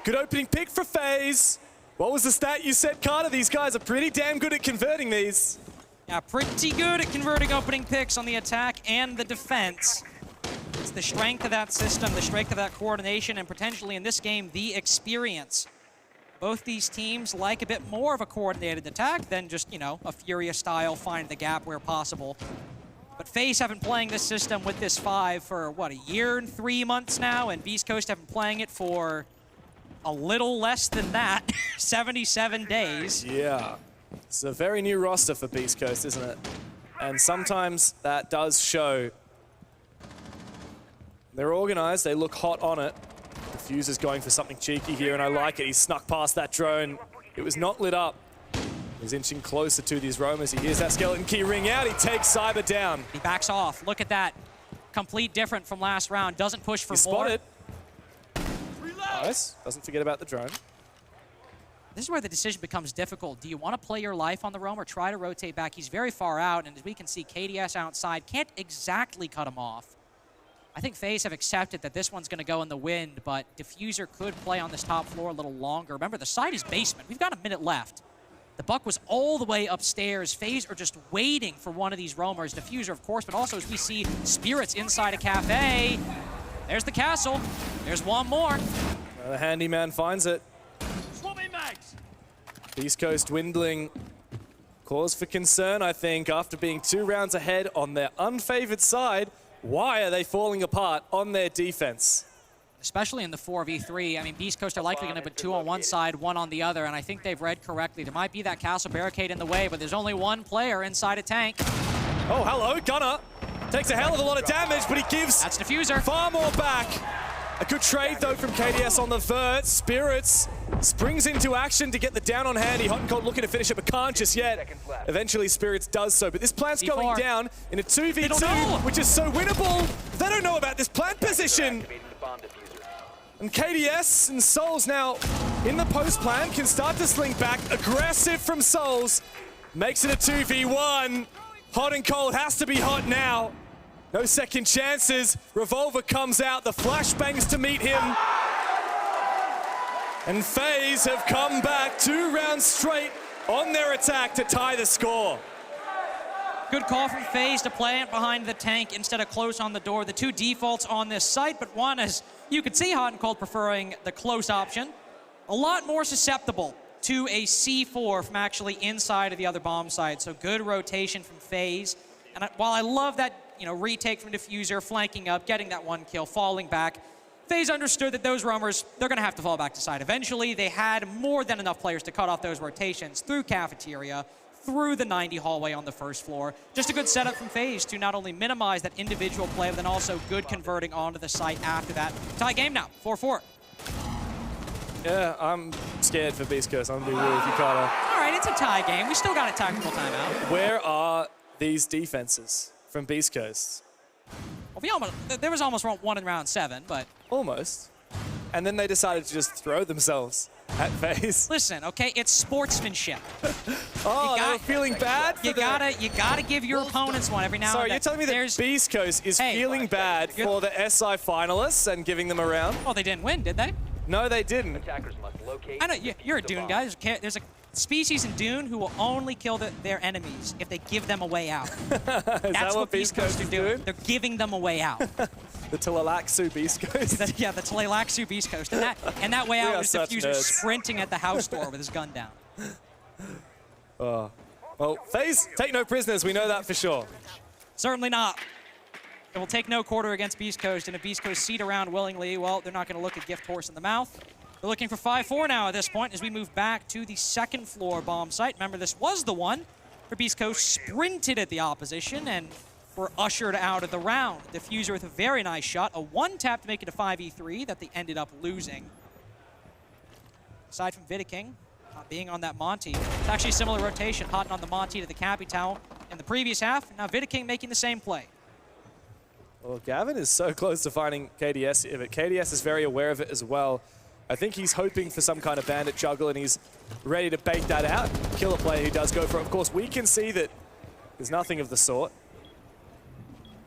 Good opening pick for FaZe. What was the stat you said, Carter? These guys are pretty damn good at converting these. Yeah, pretty good at converting opening picks on the attack and the defense. It's the strength of that system, the strength of that coordination, and potentially in this game, the experience. Both these teams like a bit more of a coordinated attack than just, you know, a Furia style, find the gap where possible. But FaZe have been playing this system with this 5 for, what, 1 year and 3 months now, and Beast Coast have been playing it for a little less than that, 77 days. Yeah. It's a very new roster for Beast Coast, isn't it? And sometimes that does show. They're organized, they look hot on it. Diffuser's going for something cheeky here, and I like it. He snuck past that drone. It was not lit up. He's inching closer to these roamers. He hears that skeleton key ring out. He takes Cyber down. He backs off. Look at that. Complete different from last round. Doesn't push for He's more. spotted. Nice. Doesn't forget about the drone. This is where the decision becomes difficult. Do you want to play your life on the roam or try to rotate back? He's very far out, and as we can see, KDS outside can't exactly cut him off. I think FaZe have accepted that this one's going to go in the wind, but Diffuser could play on this top floor a little longer. Remember, the side is basement. We've got a minute left. The buck was all the way upstairs. FaZe are just waiting for one of these roamers. Diffuser, of course, but also as we see Spirits inside a cafe. There's the castle. There's one more. The handyman finds it. Beast Coast dwindling. Cause for concern, I think, after being 2 rounds ahead on their unfavored side. Why are they falling apart on their defense? Especially in the 4v3. I mean, Beast Coast are likely going to put 2 on one side, 1 on the other, and I think they've read correctly. There might be that castle barricade in the way, but there's only 1 player inside a tank. Oh, hello, Gunner. Takes a hell of a lot of damage, but he gives That's Diffuser. far more back. A good trade, though, from KDS on the vert. Spirits springs into action to get the down on handy. Hot and Cold looking to finish it, but can't just yet. Eventually, Spirits does so, but this plant's going down in a 2v2, which is so winnable. They don't know about this plant position. And KDS and Souls now in the post plant can start to sling back. Aggressive from Souls. Makes it a 2v1. Hot and Cold has to be hot now. No second chances. Revolver comes out. The flashbangs to meet him. And FaZe have come back 2 rounds straight on their attack to tie the score. Good call from FaZe to play it behind the tank instead of close on the door. The 2 defaults on this site, but one, as you could see, Hot and Cold preferring the close option. A lot more susceptible to a C4 from actually inside of the other bomb site. So good rotation from FaZe. And while I love that, you know, retake from Diffuser, flanking up, getting that 1 kill, falling back, FaZe understood that those roamers, they're going to have to fall back to side. Eventually, they had more than enough players to cut off those rotations through cafeteria, through the 90 hallway on the first floor. Just a good setup from FaZe to not only minimize that individual play, but then also good converting onto the site after that. Tie game now, 4-4. Yeah, I'm scared for Beast Coast. I'm going to be real with you, Carter. All right, it's a tie game. We still got a tactical timeout. Where are these defenses from Beast Coast? Well, there was almost 1 in round 7, but... Almost. And then they decided to just throw themselves at FaZe. Listen, okay, it's sportsmanship. Oh, they were feeling bad for you gotta give your opponents one every now and then. Sorry, you're telling me that Beast Coast is feeling bad for the SI finalists and giving them a round? Well, they didn't win, did they? No, they didn't. I know, you're a Dune guy. There's a species in Dune who will only kill their enemies if they give them a way out. That's what Beast Coast are doing. They're giving them a way out. The Tleilaxu Beast Coast. Yeah, the Tleilaxu Beast Coast. And that way out was Diffuser sprinting at the house door with his gun down. Oh. Well, FaZe take no prisoners, we know that for sure. Certainly not. It will take no quarter against Beast Coast, and if Beast Coast seat around willingly, well, they're not going to look a gift horse in the mouth. They're looking for 5-4 now at this point as we move back to the second floor bomb site. Remember, this was the one where Beast Coast sprinted at the opposition and were ushered out of the round. Diffuser with a very nice shot, a one-tap to make it a 5v3 that they ended up losing. Aside from Vidiking being on that Monty, it's actually a similar rotation, Hotting on the Monty to the Capital in the previous half. Now Vidiking making the same play. Well, Gavin is so close to finding KDS, but KDS is very aware of it as well. I think he's hoping for some kind of bandit juggle, and he's ready to bait that out. Kill a player who does go for it. Of course, we can see that there's nothing of the sort.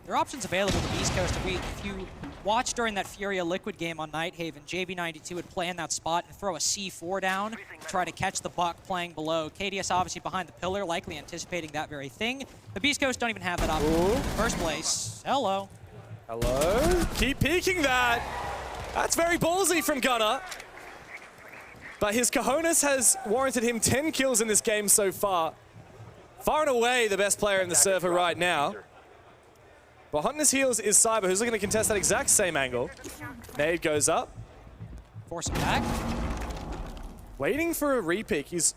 There are options available to Beast Coast. If you watched during that Furia Liquid game on Nighthaven, JB92 would play in that spot and throw a C4 down to try to catch the buck playing below. KDS obviously behind the pillar, likely anticipating that very thing. The Beast Coast don't even have that option. Ooh. First place. Hello. Hello? Keep peeking that. That's very ballsy from Gunnar. But his cojones has warranted him 10 kills in this game so far. Far and away the best player in the server right now. But on his heels is Cyber, who's looking to contest that exact same angle. Nade goes up. Force him back. Waiting for a repick. He's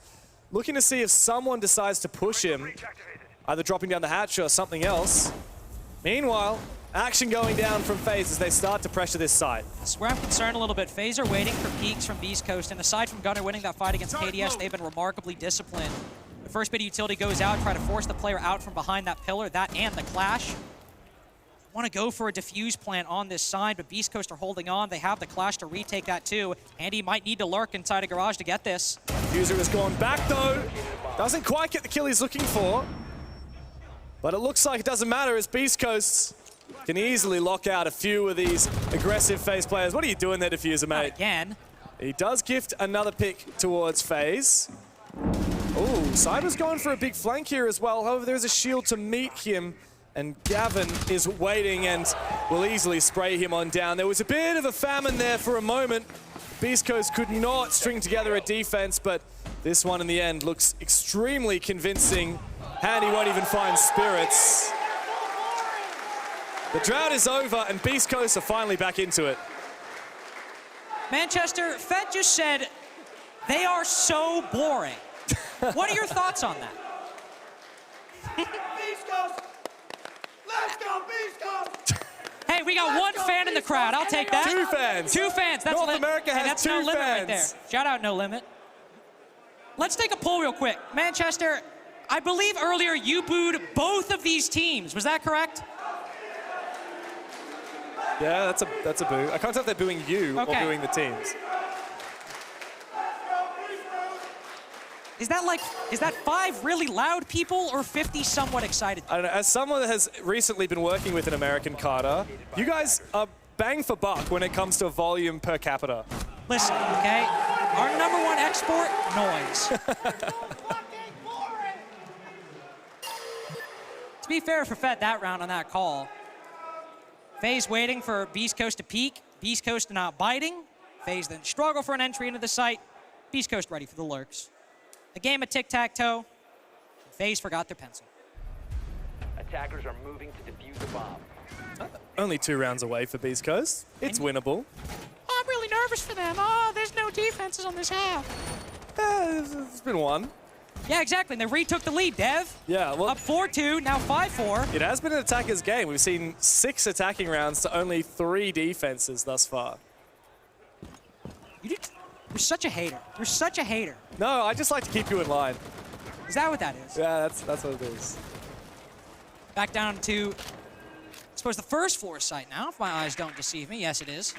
looking to see if someone decides to push him, either dropping down the hatch or something else. Meanwhile, action going down from FaZe as they start to pressure this side. This is where I'm concerned a little bit. FaZe are waiting for peaks from Beast Coast, and aside from Gunnar winning that fight against KDS, they've been remarkably disciplined. The first bit of utility goes out, try to force the player out from behind that pillar, that and the clash. Want to go for a diffuse plant on this side, but Beast Coast are holding on. They have the clash to retake that too, and he might need to lurk inside a garage to get this. Diffuser has gone back though. Doesn't quite get the kill he's looking for. But it looks like it doesn't matter as Beast Coast can easily lock out a few of these aggressive FaZe players. What are you doing there, Diffuser, mate? Not again. He does gift another pick towards FaZe. Oh, Cyber's going for a big flank here as well. However, there's a shield to meet him. And Gavin is waiting and will easily spray him on down. There was a bit of a famine there for a moment. Beast Coast could not string together a defense, but this one in the end looks extremely convincing. Handy won't even find spirits. The drought is over and Beast Coast are finally back into it. Manchester, Fed just said they are so boring. What are your thoughts on that? Beast Coast! Let's go, Beast Coast! Hey, we got one fan in the crowd. I'll take that. 2 fans. 2 fans. That's North America has that's 2 No Limit fans. right there. Shout out No Limit. Let's take a poll real quick. Manchester, I believe earlier you booed both of these teams. Was that correct? Yeah, that's a boo. I can't tell if they're booing you or booing the teams. Is that 5 really loud people or 50 somewhat excited? I don't know. As someone that has recently been working with an American Carter, you guys are bang for buck when it comes to volume per capita. Listen, okay? Our #1 export, noise. To be fair for Fed that round on that call, FaZe waiting for Beast Coast to peek, Beast Coast not biting, FaZe then struggle for an entry into the site, Beast Coast ready for the lurks. A game of tic-tac-toe, FaZe forgot their pencil. Attackers are moving to defuse the bomb. Only 2 rounds away for Beast Coast. It's winnable. Oh, I'm really nervous for them. Oh, there's no defenses on this half. It's been 1. Yeah, exactly, and they retook the lead, Dev. Yeah, well, Up 4-2, now 5-4. it has been an attacker's game. We've seen 6 attacking rounds to only 3 defenses thus far. You're such a hater. You're such a hater. No, I just like to keep you in line. Is that what that is? Yeah, that's what it is. Back down to, I suppose, the first floor site now, if my eyes don't deceive me. Yes, it is.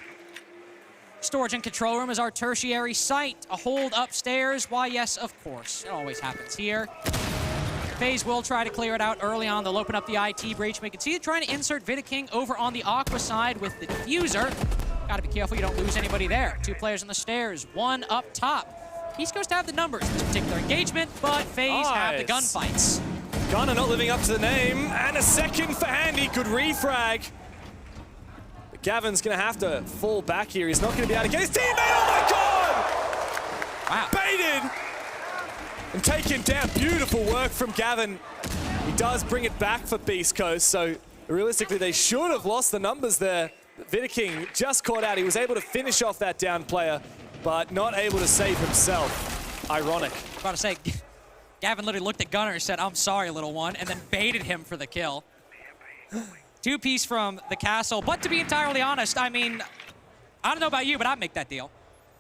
Storage and control room is our tertiary site. A hold upstairs. Why, yes, of course. It always happens here. FaZe will try to clear it out early on. They'll open up the IT breach. We can see it trying to insert Vidiking over on the Aqua side with the diffuser. Gotta be careful you don't lose anybody there. 2 players on the stairs, 1 up top. Beast Coast have the numbers in this particular engagement, but FaZe have the gunfights. Gunnar not living up to the name, and a second for Handy. Good refrag. But Gavin's gonna have to fall back here. He's not gonna be able to get his teammate. Oh my God! Wow. Baited and taken down. Beautiful work from Gavin. He does bring it back for Beast Coast, so Realistically, they should have lost the numbers there. Viking just caught out. He was able to finish off that down player, but not able to save himself. Ironic. About to say, Gavin literally looked at Gunnar and said, "I'm sorry, little one," and then baited him for the kill. Two-piece from the castle, but to be entirely honest, I mean, I don't know about you, but I'd make that deal.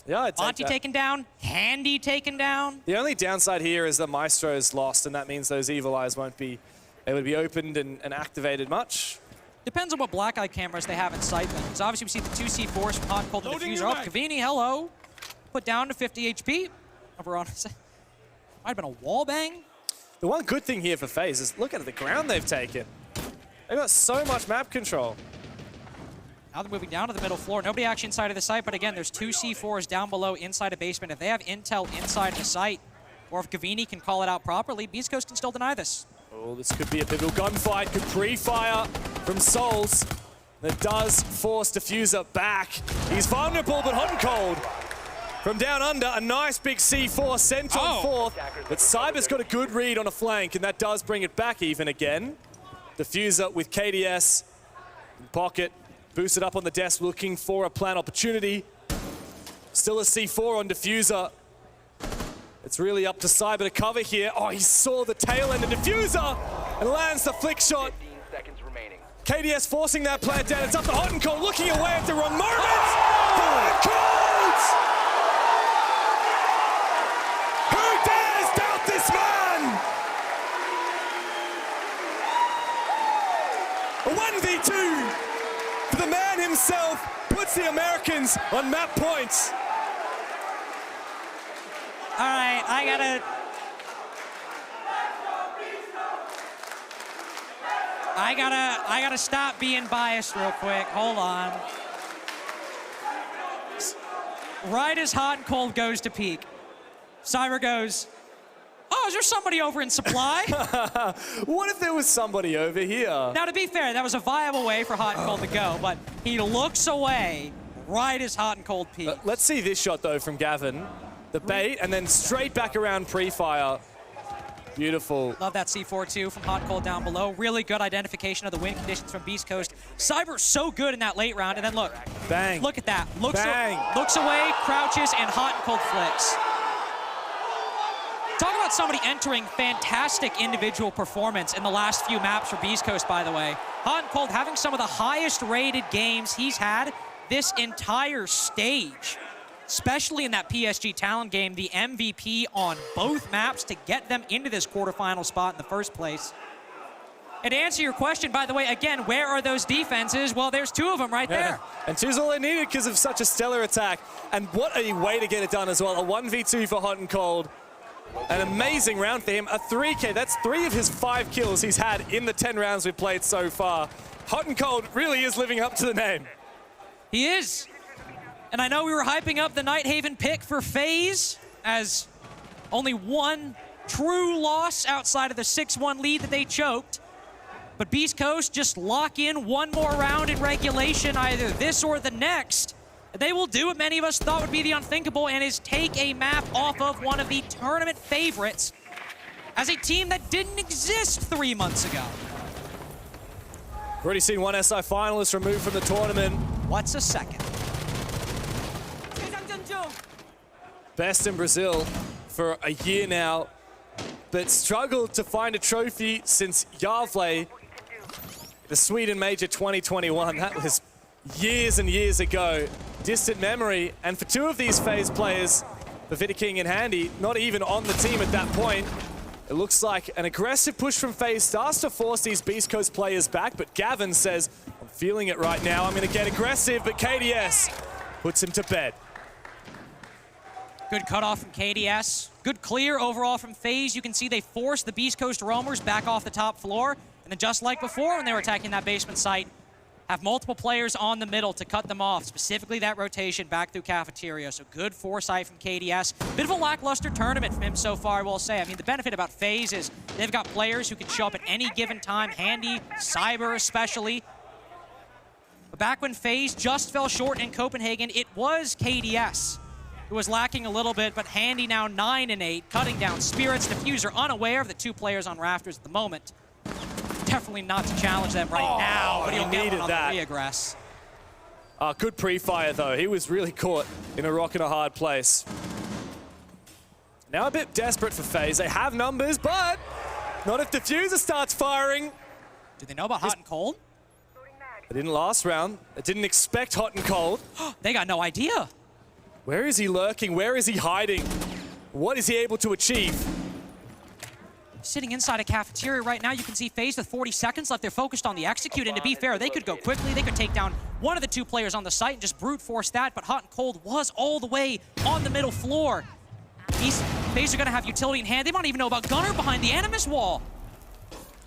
Yeah, I'd take Monty that. taken down, Handy taken down. The only downside here is that Maestro's lost, and that means those evil eyes won't be able to be opened and activated much. Depends on what black eye cameras they have in sight then. Because obviously we see the 2C4s from Hot and Cold and Diffuser. Oh, Cavini, hello. Put down to 50 HP. Over on, might have been a wall bang. The one good thing here for FaZe is look at the ground they've taken. They've got so much map control. Now they're moving down to the middle floor. Nobody actually inside of the site, but again, there's 2 C4s down below inside a basement. If they have intel inside the site, or if Cavini can call it out properly, beastcoast can still deny this. Oh, this could be a pivotal gunfight. Good pre-fire from Souls. That does force Diffuser back. He's vulnerable, but hot and cold. From down under, a nice big C4 sent on fourth. But Cyber's got a good read on a flank, and that does bring it back even again. Diffuser with KDS in pocket. Boosted up on the desk, looking for a plant opportunity. Still a C4 on Diffuser. It's really up to Cyber to cover here. Oh, he saw the tail end of Diffuser and lands the flick shot. 15 seconds remaining. KDS forcing that plant down. It's up to Hot and Cold, looking away at the wrong moment. Hot Cold! Who dares doubt this man? A 1v2 for the man himself, puts the Americans on map points. All right, I gotta stop being biased real quick. Hold on. Right as Hot and Cold goes to peak, Cyber goes, "Oh, is there somebody over in supply?" What if there was somebody over here? Now, to be fair, that was a viable way for Hot and Cold to go, but he looks away right as Hot and Cold peak. Let's see this shot, though, from Gavin. The bait, and then straight back around pre-fire. Beautiful. Love that C4 too from Hot and Cold down below. Really good identification of the wind conditions from Beast Coast. Cyber so good in that late round, and then look. Bang. Look at that. Looks Bang. away, crouches, and Hot and Cold flicks. Talk about somebody entering fantastic individual performance in the last few maps for Beast Coast, by the way. Hot and Cold having some of the highest rated games he's had this entire stage. Especially in that PSG Talent game, the MVP on both maps to get them into this quarterfinal spot in the first place. And to answer your question, by the way, again, where are those defenses? Well, there's 2 of them right there. And 2's all they needed because of such a stellar attack. And what a way to get it done as well. A 1v2 for Hot and Cold. An amazing round for him. A 3K, that's 3 of his 5 kills he's had in the 10 rounds we've played so far. Hot and Cold really is living up to the name. He is. And I know we were hyping up the Nighthaven pick for FaZe as only one true loss outside of the 6-1 lead that they choked. But Beast Coast just lock in one more round in regulation, either this or the next. They will do what many of us thought would be the unthinkable, and is take a map off of one of the tournament favorites as a team that didn't exist 3 months ago. We've already seen one SI finalist removed from the tournament. What's a second? Best in Brazil for a year now, but struggled to find a trophy since Javle, the Sweden Major 2021. That was years and years ago. Distant memory, and for 2 of these FaZe players, the Viking and Handy, not even on the team at that point. It looks like an aggressive push from FaZe starts to force these Beast Coast players back, but Gavin says, "I'm feeling it right now, I'm gonna get aggressive," but KDS puts him to bed. Good cutoff from KDS. Good clear overall from FaZe. You can see they forced the Beast Coast roamers back off the top floor. And then just like before when they were attacking that basement site, have multiple players on the middle to cut them off, specifically that rotation back through cafeteria. So good foresight from KDS. Bit of a lackluster tournament from him so far, I will say. I mean, the benefit about FaZe is they've got players who can show up at any given time, Handy, Cyber especially. But back when FaZe just fell short in Copenhagen, it was KDS who was lacking a little bit, but Handy now 9-8, cutting down Spirits. Diffuser unaware of the 2 players on rafters at the moment. definitely not to challenge them right now, but he'll he get needed one on that. the reaggress. Good pre-fire, though. He was really caught in a rock and a hard place. Now a bit desperate for FaZe. They have numbers, but not if Diffuser starts firing. Do they know about hot and cold? They didn't last round. They didn't expect hot and cold. They got no idea. Where is he lurking? Where is he hiding? What is he able to achieve? Sitting inside a cafeteria right now, you can see FaZe with 40 seconds left. They're focused on the execute, and to be fair, they could go quickly. They could take down one of the 2 players on the site and just brute force that, but hot and cold was all the way on the middle floor. FaZe are gonna have utility in hand. They don't even know about Gunner behind the Animus wall.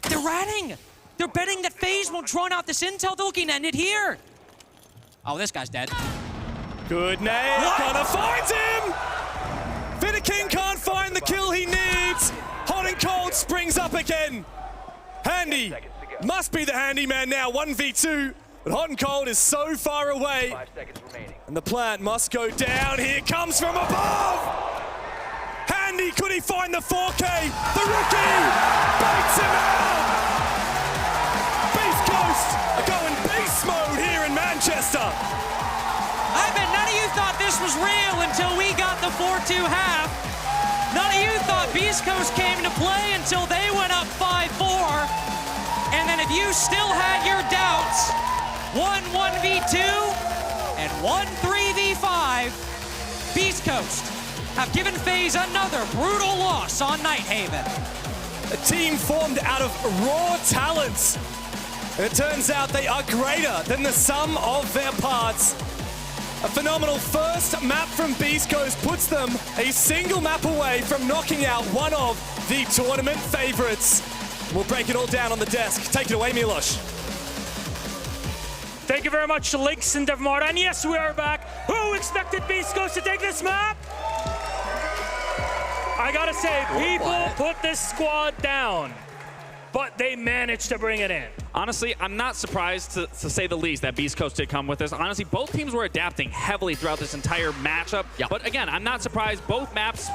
They're ratting. They're betting that FaZe won't drawn out this intel. They're looking to end it here. Oh, this guy's dead. Good nade. Gunner finds him! Vidaking can't find the kill he needs. Hot and cold springs up again. Handy must be the handyman now, 1v2. But hot and cold is so far away. 5 seconds remaining. And the plant must go down. Here it comes from above. Handy, could he find the 4K? The rookie baits him out. Beastcoast are going beast mode here in Manchester. I bet none of you thought this was real until we got the 4-2 half. None of you thought beastcoast came into play until they went up 5-4. And then if you still had your doubts, 1 1v2 and 1 3v5, beastcoast have given FaZe another brutal loss on Nighthaven. A team formed out of raw talents. And it turns out they are greater than the sum of their parts. A phenomenal first map from beastcoast puts them a single map away from knocking out one of the tournament favorites. We'll break it all down on the desk. Take it away, Milos. Thank you very much to Links and Devmar. And yes, we are back. Who expected beastcoast to take this map? I gotta say, people put this squad down, but they managed to bring it in. Honestly, I'm not surprised, to say the least, that beastcoast did come with this. Honestly, both teams were adapting heavily throughout this entire matchup. Yeah. But again, I'm not surprised. Both maps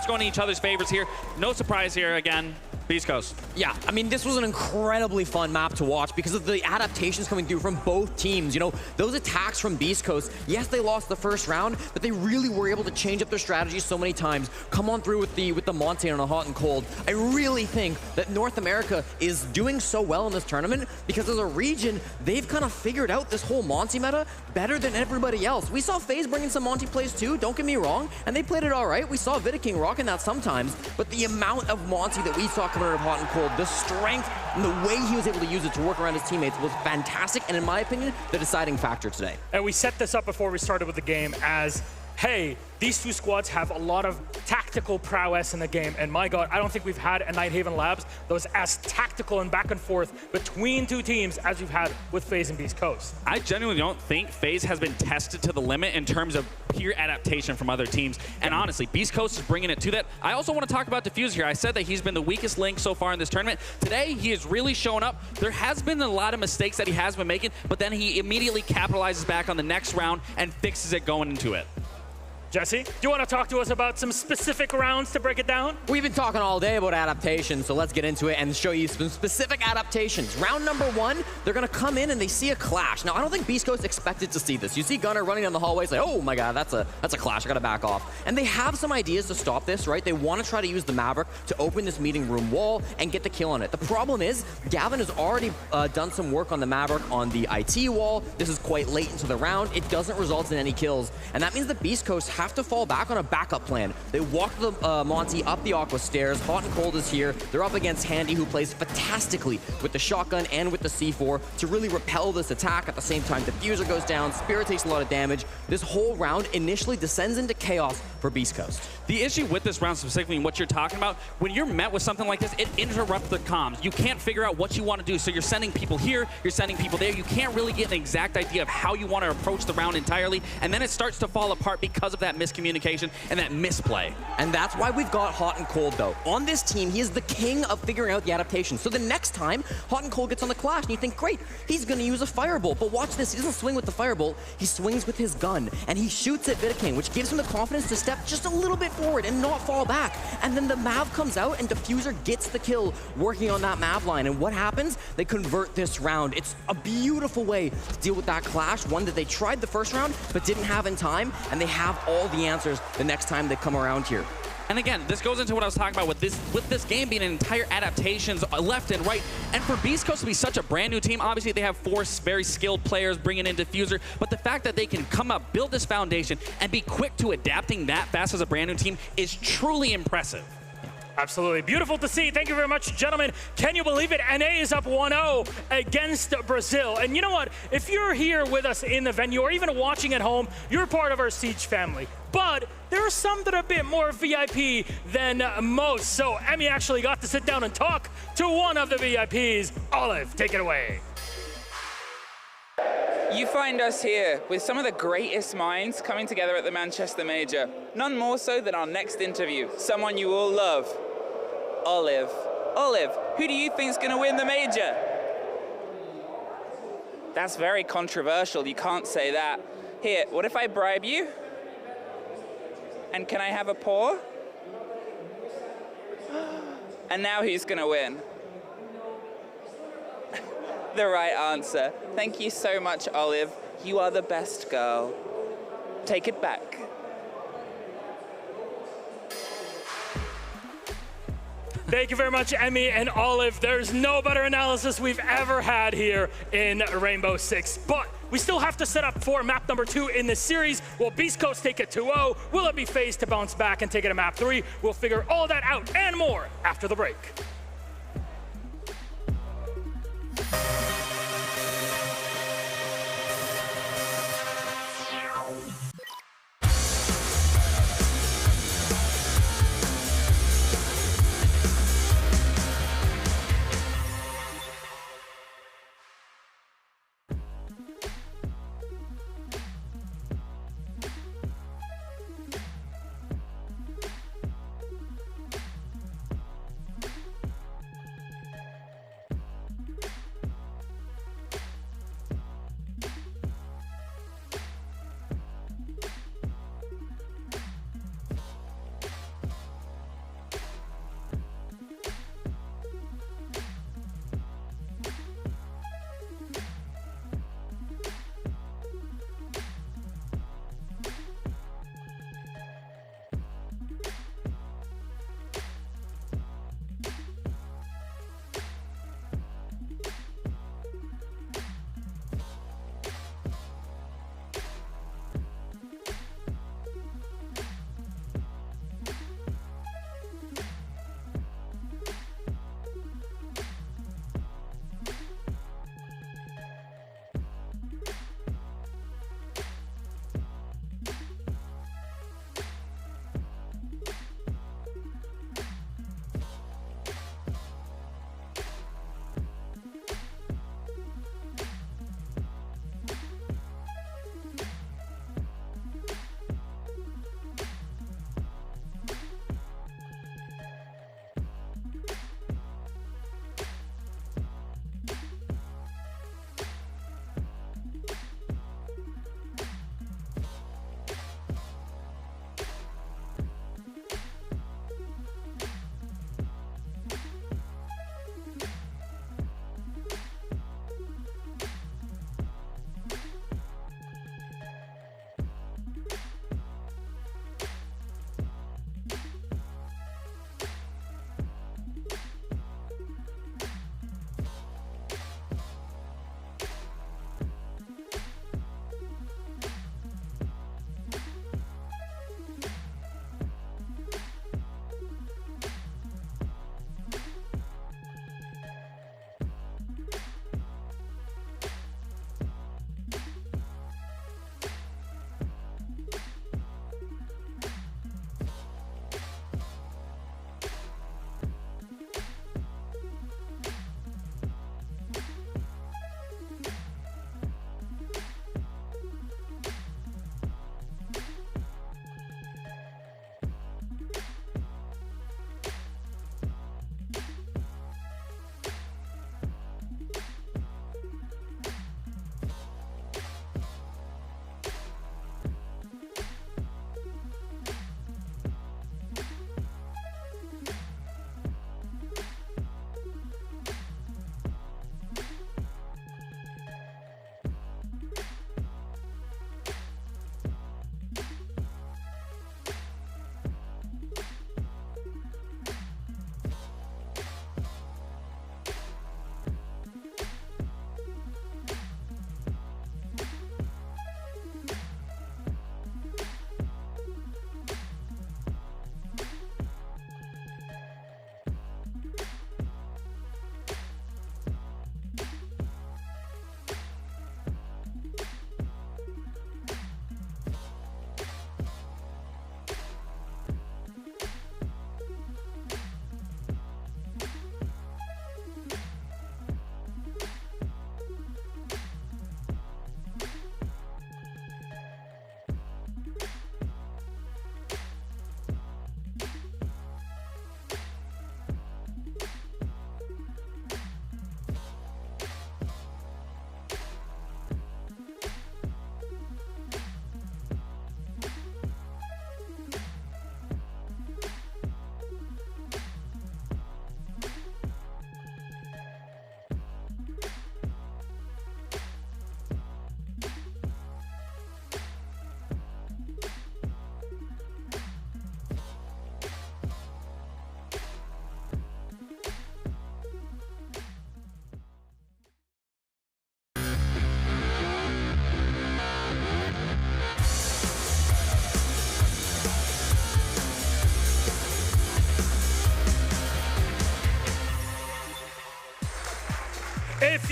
going in each other's favors here. No surprise here again. beastcoast. Yeah, I mean, this was an incredibly fun map to watch because of the adaptations coming through from both teams. You know, those attacks from beastcoast, yes, they lost the first round, but they really were able to change up their strategy so many times. Come on through with the Monte on a hot and cold. I really think that North America is doing so well in this tournament because as a region, they've kind of figured out this whole Monte meta better than everybody else. We saw FaZe bringing some Monte plays too, don't get me wrong, and they played it all right. We saw Vidaking rocking that sometimes, but the amount of Monte that we saw coming out of hot and cold, the strength and the way he was able to use it to work around his teammates was fantastic, and in my opinion, the deciding factor today. And we set this up before we started with the game as, hey, these two squads have a lot of tactical prowess in the game, and my God, I don't think we've had a Nighthaven Labs that was as tactical and back and forth between two teams as we've had with FaZe and beastcoast. I genuinely don't think FaZe has been tested to the limit in terms of pure adaptation from other teams, and honestly, beastcoast is bringing it to that. I also want to talk about Diffuser here. I said that he's been the weakest link so far in this tournament. Today, he has really shown up. There has been a lot of mistakes that he has been making, but then he immediately capitalizes back on the next round and fixes it going into it. Jesse, do you want to talk to us about some specific rounds to break it down? We've been talking all day about adaptations, so let's get into it and show you some specific adaptations. Round number one, they're going to come in and they see a clash. Now, I don't think beastcoast expected to see this. You see Gunner running down the hallway, say, oh my God, that's a clash, I got to back off. And they have some ideas to stop this, right? They want to try to use the Maverick to open this meeting room wall and get the kill on it. The problem is, Gavin has already done some work on the Maverick on the IT wall. This is quite late into the round. It doesn't result in any kills. And that means the beastcoast have to fall back on a backup plan. They walk the Monty up the Aqua stairs. Hot and cold is here. They're up against Handy, who plays fantastically with the shotgun and with the C4 to really repel this attack. At the same time, Diffuser goes down. Spirit takes a lot of damage. This whole round initially descends into chaos for beastcoast. The issue with this round specifically and what you're talking about, when you're met with something like this, it interrupts the comms. You can't figure out what you want to do. So you're sending people here, you're sending people there. You can't really get an exact idea of how you want to approach the round entirely. And then it starts to fall apart because of that miscommunication and that misplay. And that's why we've got Hot and Cold, though. On this team, he is the king of figuring out the adaptation. So the next time Hot and Cold gets on the clash, and you think, great, he's going to use a firebolt. But watch this, he doesn't swing with the firebolt, he swings with his gun, and he shoots at Vidaking, which gives him the confidence to step step just a little bit forward and not fall back. And then the Mav comes out and Diffuser gets the kill working on that Mav line. And what happens? They convert this round. It's a beautiful way to deal with that clash, one that they tried the first round but didn't have in time, and they have all the answers the next time they come around here. And again, this goes into what I was talking about with this game being an entire adaptations left and right. And for Beast Coast to be such a brand new team, obviously they have 4 very skilled players bringing in Diffuser, but the fact that they can come up, build this foundation, and be quick to adapting that fast as a brand new team is truly impressive. Absolutely. Beautiful to see. Thank you very much, gentlemen. Can you believe it? NA is up 1-0 against Brazil. And you know what? If you're here with us in the venue or even watching at home, you're part of our Siege family. But there are some that are a bit more VIP than most. So Emmy actually got to sit down and talk to one of the VIPs. Olive, take it away. You find us here with some of the greatest minds coming together at the Manchester Major. None more so than our next interview, someone you all love, Olive. Olive, who do you think's gonna win the Major? That's very controversial, you can't say that. Here, what if I bribe you? And can I have a paw? And now who's gonna win? The right answer. Thank you so much, Olive. You are the best girl. Take it back. Thank you very much, Emmy and Olive. There's no better analysis we've ever had here in Rainbow Six. But we still have to set up for map number 2 in this series. Will Beast Coast take it 2-0? Will it be FaZe to bounce back and take it to map 3? We'll figure all that out and more after the break.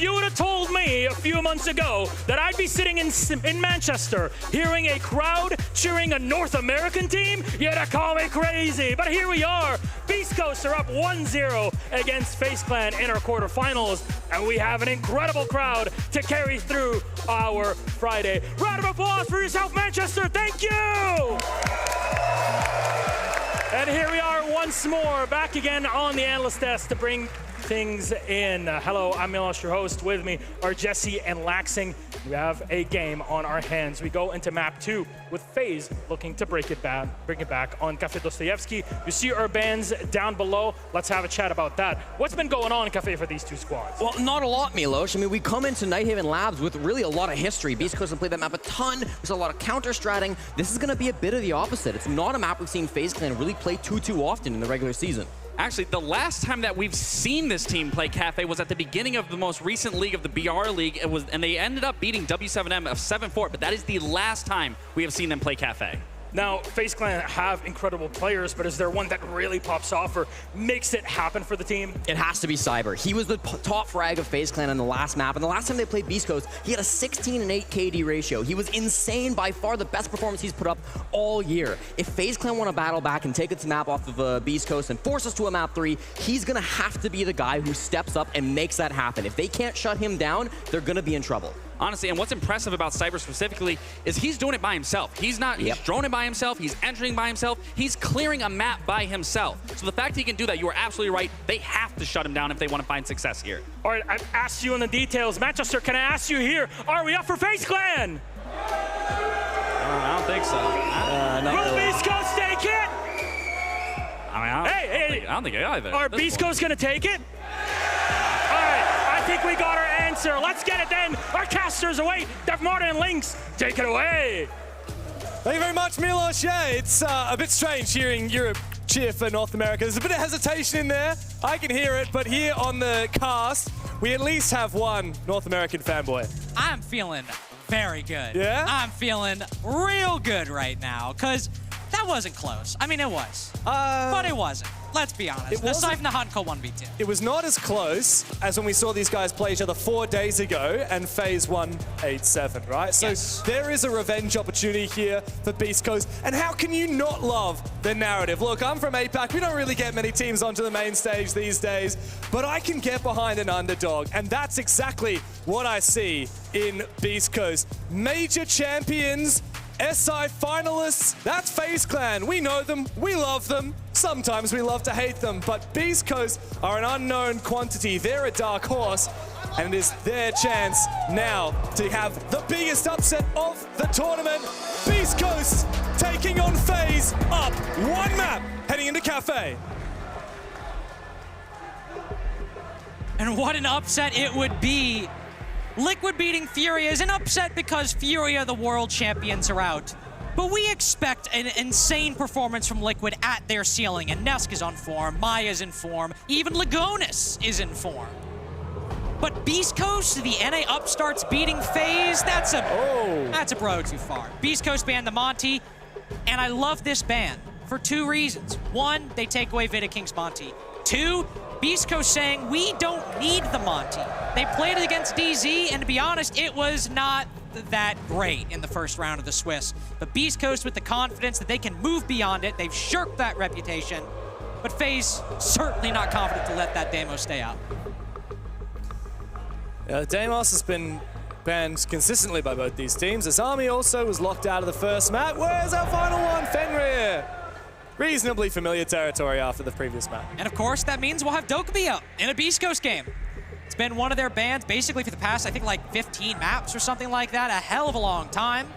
you would have told me a few months ago that I'd be sitting in Manchester hearing a crowd cheering a North American team, you'd have called me crazy. But here we are. Beast Coast are up 1-0 against FaZe Clan in our quarterfinals, and we have an incredible crowd to carry through our Friday. Round of applause for yourself, Manchester. Thank you! And here we are once more, back again on the analyst desk to bring things in. Hello, I'm Milos, your host. With me are Jesse and Laxing. We have a game on our hands. We go into map 2 with FaZe looking to bring it back on Cafe Dostoevsky. You see our bands down below. Let's have a chat about that. What's been going on in Cafe for these two squads? Well, not a lot, Milos. I mean, we come into Nighthaven Labs with really a lot of history. Beast Coast have played that map a ton. There's a lot of counter-stratting. This is going to be a bit of the opposite. It's not a map we've seen FaZe Clan really play too often in the regular season. Actually, the last time that we've seen this team play Cafe was at the beginning of the most recent league of the BR League, and they ended up beating W7M of 7-4, but that is the last time we have seen them play Cafe. Now, FaZe Clan have incredible players, but is there one that really pops off or makes it happen for the team? It has to be Cyber. He was the top frag of FaZe Clan on the last map, and the last time they played Beast Coast, he had a 16-8 KD ratio. He was insane, by far the best performance he's put up all year. If FaZe Clan want to battle back and take its map off of Beast Coast and force us to a map 3, he's going to have to be the guy who steps up and makes that happen. If they can't shut him down, they're going to be in trouble. Honestly, and what's impressive about Cyber specifically is he's doing it by himself. He's droning by himself, he's entering by himself, he's clearing a map by himself. So the fact he can do that, you are absolutely right. They have to shut him down if they want to find success here. All right, I've asked you in the details. Manchester, can I ask you here, are we up for FaZe Clan? I don't think so. Will Beast Coast take it? I don't think either. Are Beast Coast going to take it? All right, I think we got our answer. Let's get it then. Our casters away. Def Martin and Lynx, take it away. Thank you very much, Milos. Yeah, it's a bit strange hearing Europe cheer for North America. There's a bit of hesitation in there. I can hear it, but here on the cast, we at least have one North American fanboy. I'm feeling very good. Yeah? I'm feeling real good right now, because that wasn't close. I mean, it was. But it wasn't. Let's be honest. Aside from the Hanko 1v2. It was not as close as when we saw these guys play each other 4 days ago and FaZe won 8-7, right? So yes. There is a revenge opportunity here for Beast Coast. And how can you not love the narrative? Look, I'm from APAC. We don't really get many teams onto the main stage these days, but I can get behind an underdog. And that's exactly what I see in Beast Coast. Major champions, SI finalists, that's FaZe Clan. We know them, we love them. Sometimes we love to hate them, but Beast Coast are an unknown quantity. They're a dark horse, and it is their chance now to have the biggest upset of the tournament. Beast Coast taking on FaZe, up 1 map, heading into Cafe. And what an upset it would be. Liquid beating Furia is an upset because Furia, the world champions, are out. But we expect an insane performance from Liquid at their ceiling, and Nesk is on form, Maya's in form, even Lagonis is in form. But Beast Coast, the NA upstarts beating FaZe, that's a bro too far. Beast Coast banned the Monty, and I love this ban for 2 reasons. 1, they take away Vita King's Monty. 2, Beast Coast saying, we don't need the Monty. They played it against DZ, and to be honest, it was not that great in the first round of the Swiss. But Beast Coast with the confidence that they can move beyond it, they've shirked that reputation. But FaZe certainly not confident to let that Deimos stay out. Yeah, Deimos has been banned consistently by both these teams. As Army also was locked out of the first map. Where's our final one? Fenrir. Reasonably familiar territory after the previous map. And of course, that means we'll have Dokkaebi up in a Beast Coast game. It's been one of their bans basically for the past, I think, like 15 maps or something like that. A hell of a long time.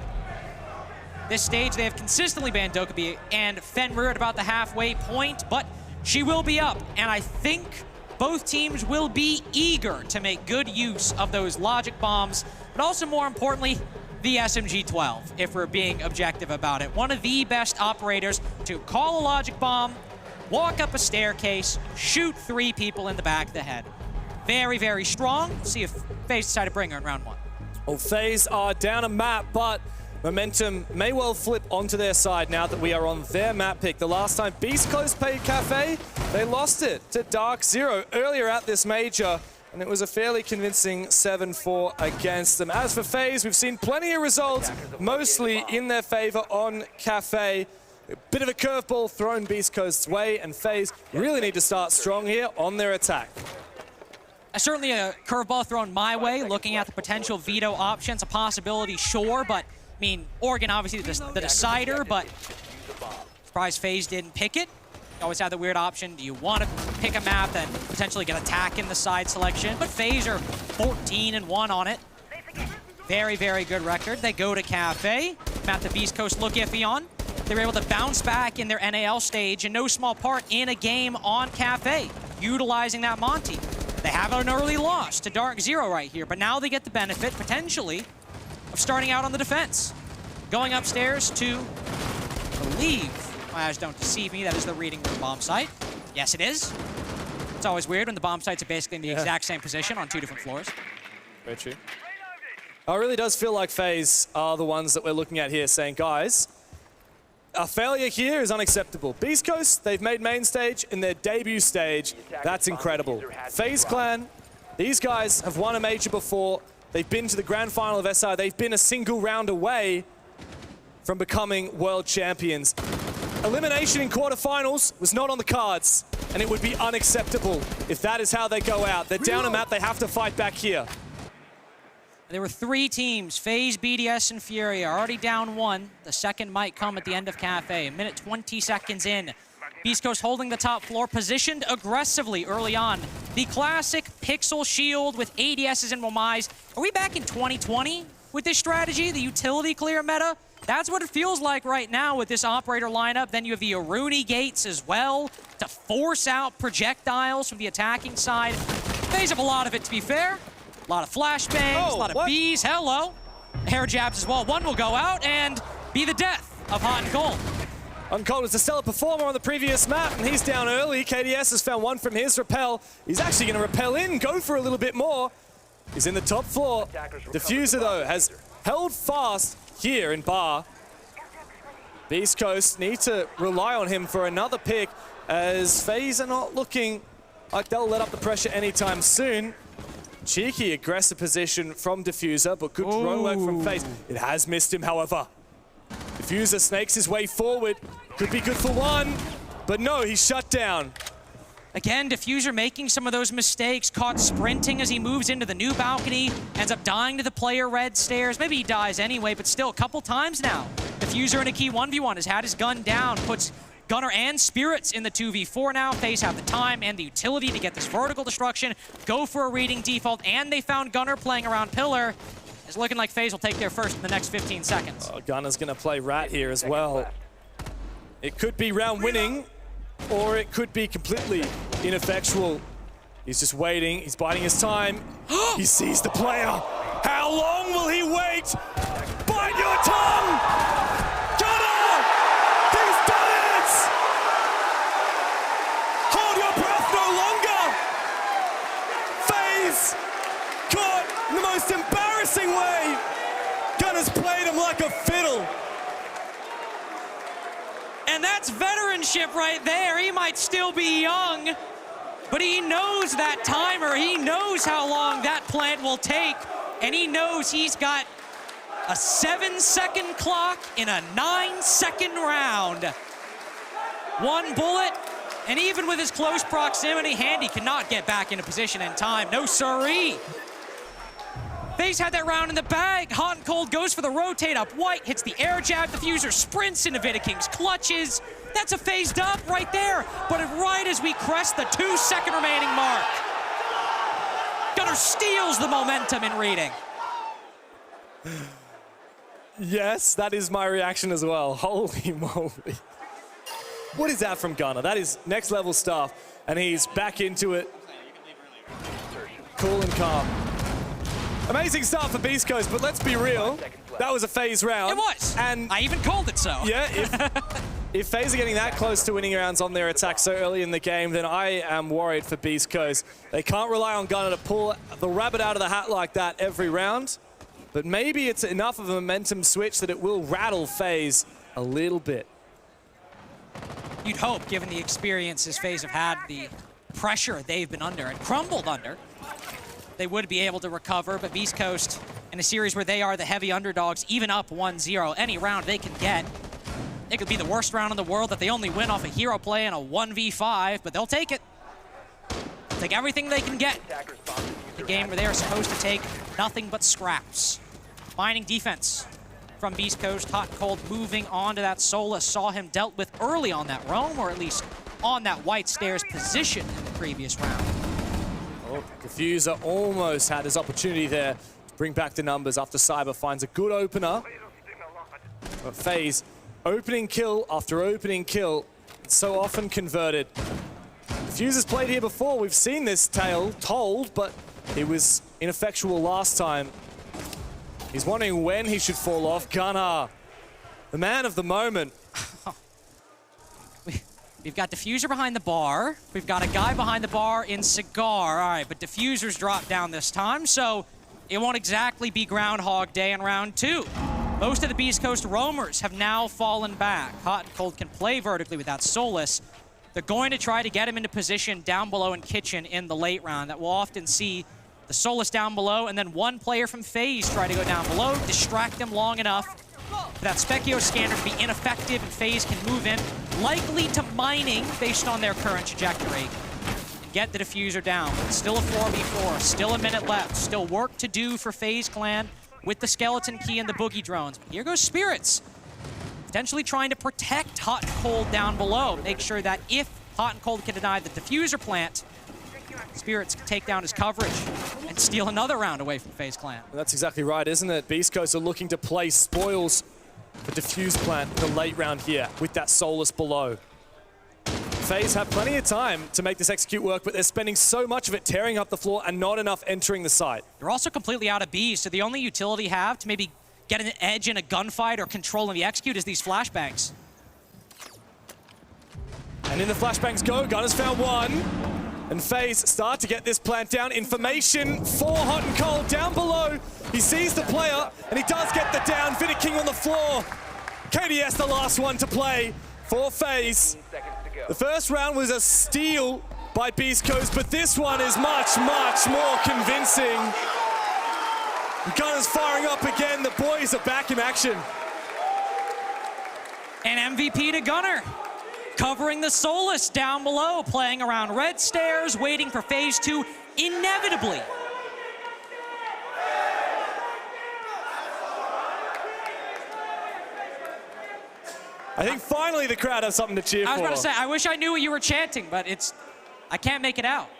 This stage, they have consistently banned Dokkaebi and Fenrir at about the halfway point, but she will be up. And I think both teams will be eager to make good use of those logic bombs, but also more importantly, the SMG-12, if we're being objective about it. One of the best operators to call a logic bomb, walk up a staircase, shoot 3 people in the back of the head. Very, very strong. We'll see if FaZe decide to bring her in round 1. Well, FaZe are down a map, but momentum may well flip onto their side now that we are on their map pick. The last time Beast Coast played Cafe, they lost it to Dark Zero earlier at this major. and it was a fairly convincing 7-4 against them. As for FaZe, we've seen plenty of results, mostly in their favor on Cafe. A bit of a curveball thrown Beast Coast's way, and FaZe really need to start strong here on their attack. Certainly a curveball thrown my way, looking at the potential veto options, a possibility, sure, but I mean, Oregon obviously the decider, but surprised FaZe didn't pick it. You always have the weird option, do you want to pick a map and potentially get attack in the side selection? But FaZe are 14-1 on it. Very, very good record. They go to Cafe, map the Beast Coast look iffy on. They were able to bounce back in their NAL stage, in no small part in a game on Cafe, utilizing that Monty. They have an early loss to Dark Zero right here, but now they get the benefit, potentially, of starting out on the defense. Going upstairs to, I believe, my eyes don't deceive me, that is the reading room bomb site. Yes, it is. It's always weird when the bomb sites are basically in the exact same position on 2 different floors. Very true. It really does feel like FaZe are the ones that we're looking at here saying, guys, a failure here is unacceptable. Beast Coast, they've made main stage in their debut stage. That's incredible. FaZe Clan, these guys have won a major before. They've been to the grand final of SR. They've been a single round away from becoming world champions. Elimination in quarterfinals was not on the cards, and it would be unacceptable if that is how they go out. They're down a map, they have to fight back here. There were 3 teams, FaZe, BDS, and Fury, are already down 1. The second might come at the end of Cafe. A minute 20 seconds in. Beast Coast holding the top floor, positioned aggressively early on. The classic pixel shield with ADSs and Momais. Are we back in 2020 with this strategy, the utility clear meta? That's what it feels like right now with this operator lineup. Then you have the Aruni gates as well to force out projectiles from the attacking side. FaZe have a lot of it, to be fair. A lot of flashbangs, a lot of bees, hello. Air jabs as well. One will go out and be the death of Hot and Cold. Hot and Cold was a stellar performer on the previous map, and he's down early. KDS has found one from his rappel. He's actually going to rappel in, go for a little bit more. He's in the top floor. Diffuser, though, has held fast here in Bar. Beast Coast need to rely on him for another pick, as FaZe are not looking like they'll let up the pressure anytime soon. Cheeky, aggressive position from Diffuser, but good drone work from FaZe. It has missed him, however. Diffuser snakes his way forward. Could be good for one, but no, he's shut down. Again, Diffuser making some of those mistakes, caught sprinting as he moves into the new balcony, ends up dying to the player red stairs. Maybe he dies anyway, but still a couple times now. Diffuser in a key 1v1 has had his gun down, puts Gunnar and Spirits in the 2v4 now. FaZe have the time and the utility to get this vertical destruction, go for a reading default, and they found Gunnar playing around Pillar. It's looking like FaZe will take their first in the next 15 seconds. Gunnar's gonna play Rat here as well. It could be round winning, or it could be completely ineffectual. He's just waiting, he's biding his time. He sees the player. How long will he wait? Bite your tongue! Gunnar! He's done it! Hold your breath no longer! FaZe caught in the most embarrassing way. Gunnar's played him like a fiddle. And that's veteranship right there. He might still be young, but he knows that timer. He knows how long that plant will take, and he knows he's got a 7-second clock in a 9-second round. One bullet, and even with his close proximity, Handy cannot get back into position in time. No siree. FaZe had that round in the bag. Hot and Cold goes for the rotate up. White hits the air jab. Diffuser sprints into Vidaking's clutches. That's a phased up right there. But right as we crest the 2-second remaining mark, Gunnar steals the momentum in reading. Yes, that is my reaction as well. Holy moly. What is that from Gunnar? That is next level stuff. And he's back into it. Cool and calm. Amazing start for Beast Coast, but let's be real. That was a FaZe round. It was. And I even called it so. Yeah, if FaZe are getting that close to winning rounds on their attack so early in the game, then I am worried for Beast Coast. They can't rely on Gunnar to pull the rabbit out of the hat like that every round. But maybe it's enough of a momentum switch that it will rattle FaZe a little bit. You'd hope, given the experiences FaZe have had, the pressure they've been under and crumbled under. they would be able to recover, but Beast Coast, in a series where they are the heavy underdogs, even up 1-0, any round they can get, it could be the worst round in the world that they only win off a hero play in a 1v5, but they'll take it. Take everything they can get. The game where they are supposed to take nothing but scraps. Mining defense from Beast Coast, hot and cold, moving on to that Solus. Saw him dealt with early on that roam, or at least on that white stairs position in the previous round. Oh, Diffuser almost had his opportunity there to bring back the numbers after Cyber finds a good opener. But FaZe, opening kill after opening kill, so often converted. Diffuser's played here before. We've seen this tale told, but it was ineffectual last time. He's wondering when he should fall off. Gunnar, the man of the moment. We've got Diffuser behind the bar. We've got a guy behind the bar in Cigar. All right, but Diffuser's dropped down this time, so it won't exactly be Groundhog Day in round 2. Most of the Beast Coast roamers have now fallen back. Hot and Cold can play vertically with that Solus. They're going to try to get him into position down below in Kitchen in the late round. That we'll often see the Solus down below, and then one player from FaZe try to go down below, distract them long enough for that Specchio scanner to be ineffective, and FaZe can move in, likely to mining based on their current trajectory, and get the Diffuser down. Still a 4v4, still a minute left, still work to do for FaZe Clan with the Skeleton Key and the Boogie Drones. But here goes Spirits, potentially trying to protect Hot and Cold down below, make sure that if Hot and Cold can deny the Diffuser plant, Spirits can take down his coverage and steal another round away from FaZe Clan. That's exactly right, isn't it? Beast Coast are looking to play spoils the Diffuse plant in the late round here with that Solus below. FaZe have plenty of time to make this execute work, but they're spending so much of it tearing up the floor and not enough entering the site. They're also completely out of Bs, so the only utility you have to maybe get an edge in a gunfight or controlling the execute is these flashbangs. And in the flashbangs go, Gunner's found one. And FaZe start to get this plant down. Information for Hot and Cold down below. He sees the player, and he does get the down. Vitic King on the floor. KDS the last one to play for FaZe. The first round was a steal by Beast Coast, but this one is much, much more convincing. Gunner's firing up again. The boys are back in action. And MVP to Gunner, covering the Solus down below, playing around red stairs, waiting for phase 2 inevitably. I think finally the crowd has something to cheer for. I was about to say, I wish I knew what you were chanting, but I can't make it out.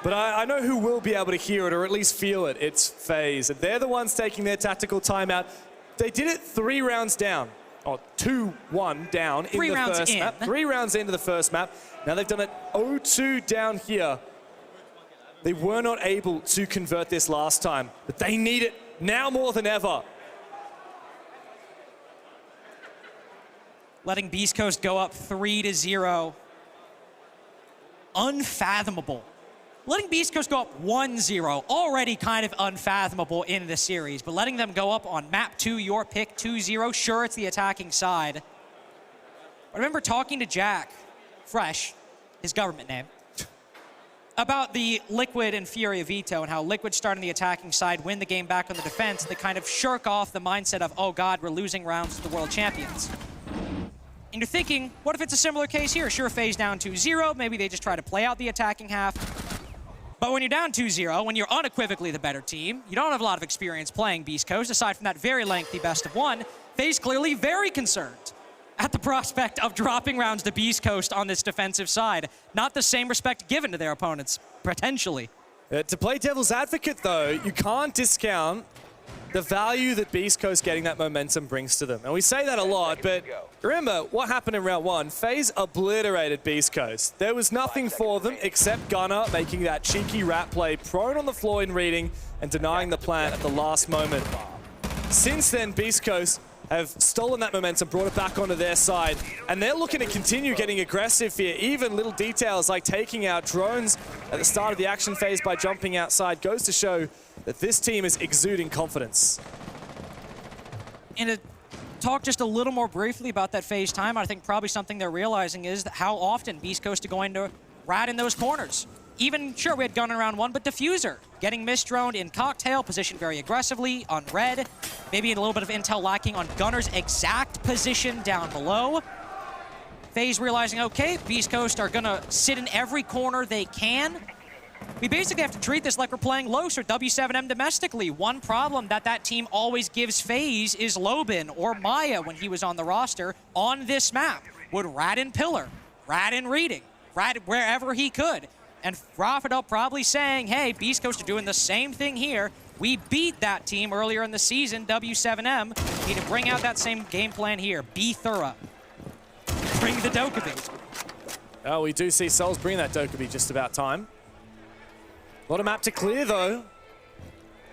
But I know who will be able to hear it, or at least feel it. It's FaZe. They're the ones taking their tactical timeout. They did it 3 rounds down. Or 2-1 down in the first map. 3 rounds into the first map. Now they've done it 0-2 down here. They were not able to convert this last time, but they need it now more than ever. Letting Beast Coast go up 3-0. Unfathomable. Letting Beast Coast go up 1-0, already kind of unfathomable in the series, but letting them go up on map 2, your pick, 2-0, sure, it's the attacking side. I remember talking to Jack, Fresh, his government name, about the Liquid and Fury veto and how Liquid start on the attacking side, win the game back on the defense. They kind of shirk off the mindset of, oh God, we're losing rounds to the world champions. And you're thinking, what if it's a similar case here? Sure, FaZe down 2-0, maybe they just try to play out the attacking half. But when you're down 2-0, when you're unequivocally the better team, you don't have a lot of experience playing Beast Coast, aside from that very lengthy best of 1, FaZe clearly very concerned at the prospect of dropping rounds to Beast Coast on this defensive side. Not the same respect given to their opponents, potentially. To play devil's advocate, though, you can't discount the value that Beast Coast getting that momentum brings to them. And we say that a lot, but remember what happened in round 1. FaZe obliterated Beast Coast. There was nothing for them except Gunner making that cheeky rat play, prone on the floor in reading, and denying the plant at the last moment. Since then, Beast Coast have stolen that momentum, brought it back onto their side, and they're looking to continue getting aggressive here. Even little details like taking out drones at the start of the action phase by jumping outside goes to show that this team is exuding confidence. And to talk just a little more briefly about that phase time, I think probably something they're realizing is how often Beast Coast are going to rat in those corners. even, sure, we had Gunner around 1, but Diffuser getting misdroned in Cocktail, positioned very aggressively on Red. Maybe a little bit of intel lacking on Gunner's exact position down below. FaZe realizing, okay, Beast Coast are gonna sit in every corner they can. We basically have to treat this like we're playing Los or W7M domestically. One problem that team always gives FaZe is Lobin or Maya when he was on the roster on this map. Would rat in Pillar, rat in Reading, rat wherever he could. And Rafael probably saying, hey, Beast Coast are doing the same thing here. We beat that team earlier in the season, W7M. Need to bring out that same game plan here. Be thorough. Bring the Dokkaebi. Oh, we do see Souls bring that Dokkaebi just about time. A lot of map to clear, though.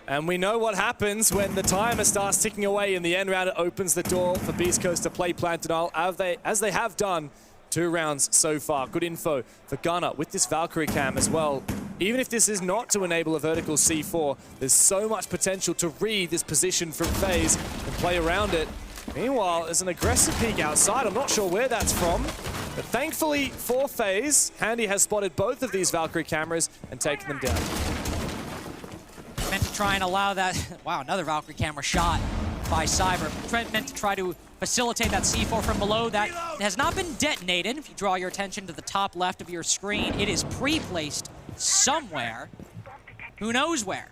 And we know what happens when the timer starts ticking away in the end round. It opens the door for Beast Coast to play Plan Denial, as they have done 2 rounds so far. Good info for Gunner with this Valkyrie cam as well. Even if this is not to enable a vertical C4, there's so much potential to read this position from FaZe and play around it. Meanwhile, there's an aggressive peek outside. I'm not sure where that's from. But thankfully for FaZe, Handy has spotted both of these Valkyrie cameras and taken them down. Meant to try and allow that, wow, another Valkyrie camera shot by Cyber. Meant to try to facilitate that C4 from below. That has not been detonated. If you draw your attention to the top left of your screen, it is pre-placed somewhere. Who knows where?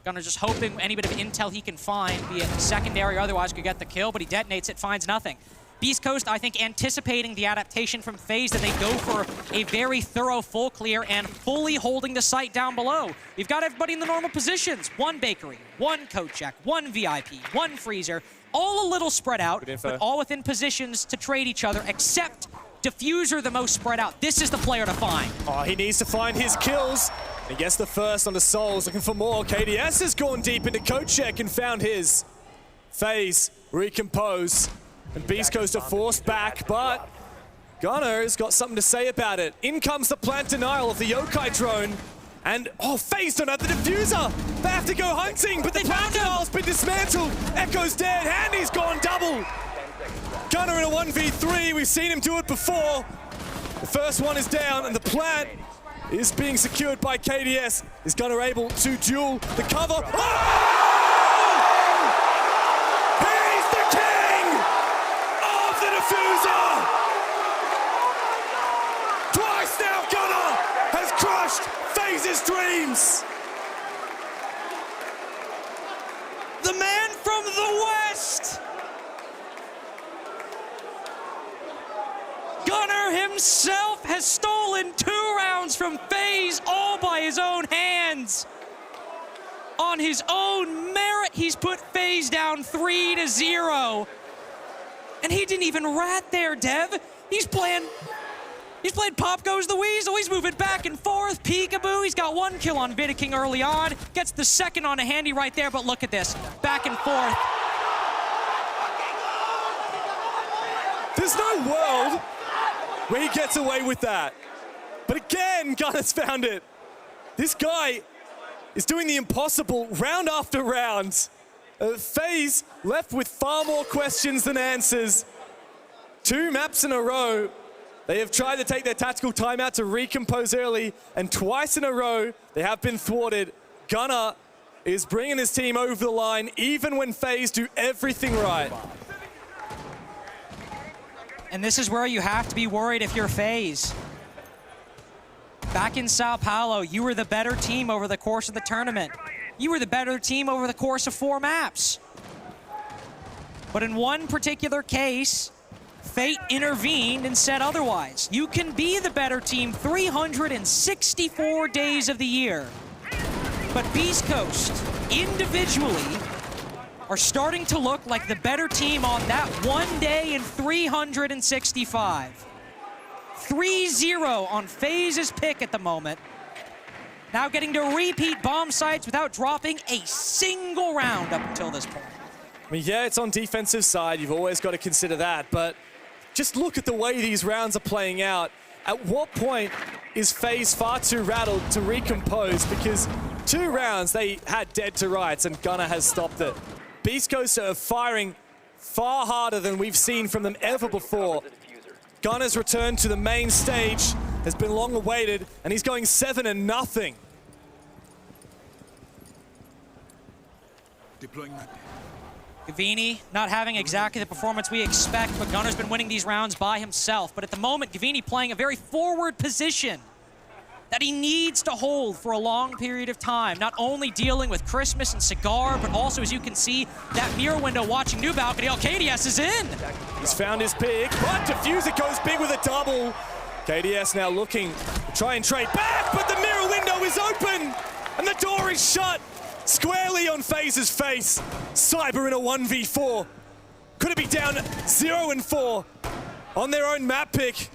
Gunner just hoping any bit of intel he can find, be it secondary or otherwise, could get the kill, but he detonates it, finds nothing. Beast Coast, I think, anticipating the adaptation from FaZe that they go for a very thorough full clear and fully holding the site down below. We've got everybody in the normal positions. 1 bakery, 1 coat check, 1 VIP, 1 freezer, all a little spread out, but all within positions to trade each other, except Diffuser the most spread out. This is the player to find. Oh, he needs to find his kills. He gets the first on the Souls, looking for more. KDS has gone deep into coat check and found his. FaZe recompose. And Beast Coast are forced back, but Gunner has got something to say about it. In comes the plant denial of the Yokai drone. And, oh, FaZe don't have the diffuser. They have to go hunting, but the plant denial's been dismantled. Echo's dead, Handy's gone double. Gunner in a 1v3, we've seen him do it before. The first one is down, and the plant is being secured by KDS. Is Gunner able to duel the cover? Oh! Diffuser! Twice now, Gunner has crushed FaZe's dreams! The man from the West! Gunner himself has stolen 2 rounds from FaZe all by his own hands. On his own merit, he's put FaZe down 3-0. And he didn't even rat there, Dev. He's playing Pop Goes the Weasel. He's moving back and forth. Peekaboo. He's got 1 kill on Vidiking early on. Gets the second on a Handy right there, but look at this. Back and forth. There's no world where he gets away with that. But again, Gunner's found it. This guy is doing the impossible round after round. FaZe left with far more questions than answers. 2 maps in a row. They have tried to take their tactical timeout to recompose early, and twice in a row, they have been thwarted. Gunner is bringing his team over the line, even when FaZe do everything right. And this is where you have to be worried if you're FaZe. Back in Sao Paulo, you were the better team over the course of the tournament. You were the better team over the course of 4 maps. But in one particular case, fate intervened and said otherwise. You can be the better team 364 days of the year. But Beast Coast, individually, are starting to look like the better team on that 1 day in 365. 3-0 on FaZe's pick at the moment. Now getting to repeat bomb sites without dropping a single round up until this point. I mean, yeah, it's on defensive side. You've always got to consider that. But just look at the way these rounds are playing out. At what point is FaZe far too rattled to recompose? Because 2 rounds, they had dead to rights, and Gunner has stopped it. Beast Coast are firing far harder than we've seen from them ever before. Gunner's returned to the main stage. has been long awaited, and he's going 7-0. Deploying map. Gavini not having exactly the performance we expect, but Gunner's been winning these rounds by himself. But at the moment, Gavini playing a very forward position that he needs to hold for a long period of time. Not only dealing with Christmas and Cigar, but also, as you can see, that mirror window watching New Balcony. Oh, KDS is in! He's found his pick, but Diffuser goes big with a double. KDS now looking to try and trade back, but the mirror window is open, and the door is shut squarely on FaZe's face. Cyber in a 1v4. Could it be down 0-4 on their own map pick?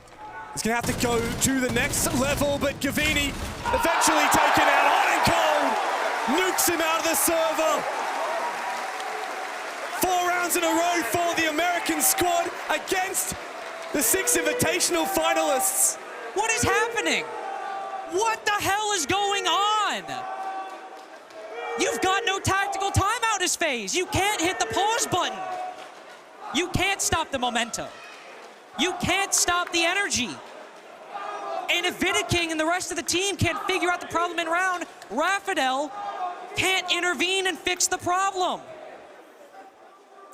He's gonna have to go to the next level, but Gavini eventually taken out hot and cold. Nukes him out of the server. 4 rounds in a row for the American squad against the 6 Invitational finalists. What is happening? What the hell is going on? You've got no tactical timeout as FaZe. You can't hit the pause button. You can't stop the momentum. You can't stop the energy. And if King and the rest of the team can't figure out the problem in round, Rafadel can't intervene and fix the problem.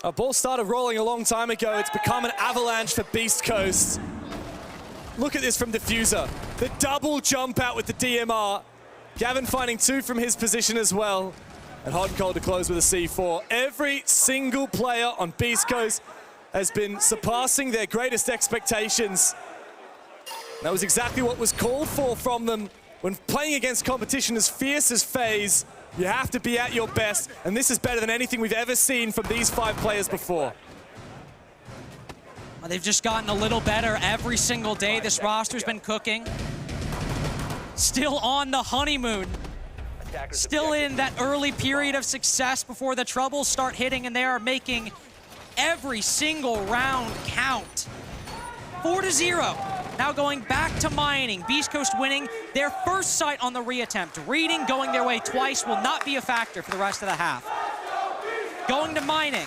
A ball started rolling a long time ago. It's become an avalanche for Beast Coast. Look at this from Diffuser. The double jump out with the DMR. Gavin finding 2 from his position as well. And Hot and Cold to close with a C4. Every single player on Beast Coast has been surpassing their greatest expectations. That was exactly what was called for from them. When playing against competition as fierce as FaZe, you have to be at your best, and this is better than anything we've ever seen from these 5 players before. Well, they've just gotten a little better every single day. This roster's been cooking. Still on the honeymoon. Still in that early period of success before the troubles start hitting, and they are making every single round count. 4-0. Now going back to mining. Beast Coast winning their first sight on the reattempt. Reading going their way twice will not be a factor for the rest of the half. Going to mining.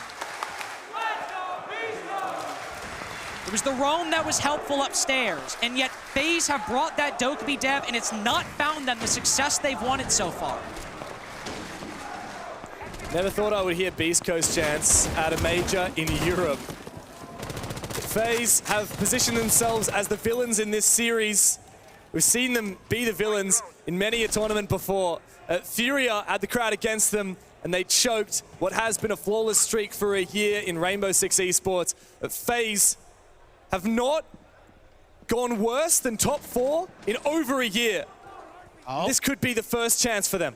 It was the roam that was helpful upstairs, and yet FaZe have brought that Dokkaebi dev, and it's not found them the success they've wanted so far. Never thought I would hear Beast Coast chants at a major in Europe. FaZe have positioned themselves as the villains in this series. We've seen them be the villains in many a tournament before. Furia had the crowd against them, and they choked what has been a flawless streak for a year in Rainbow Six Esports. FaZe have not gone worse than top 4 in over a year. Oh. This could be the first chance for them.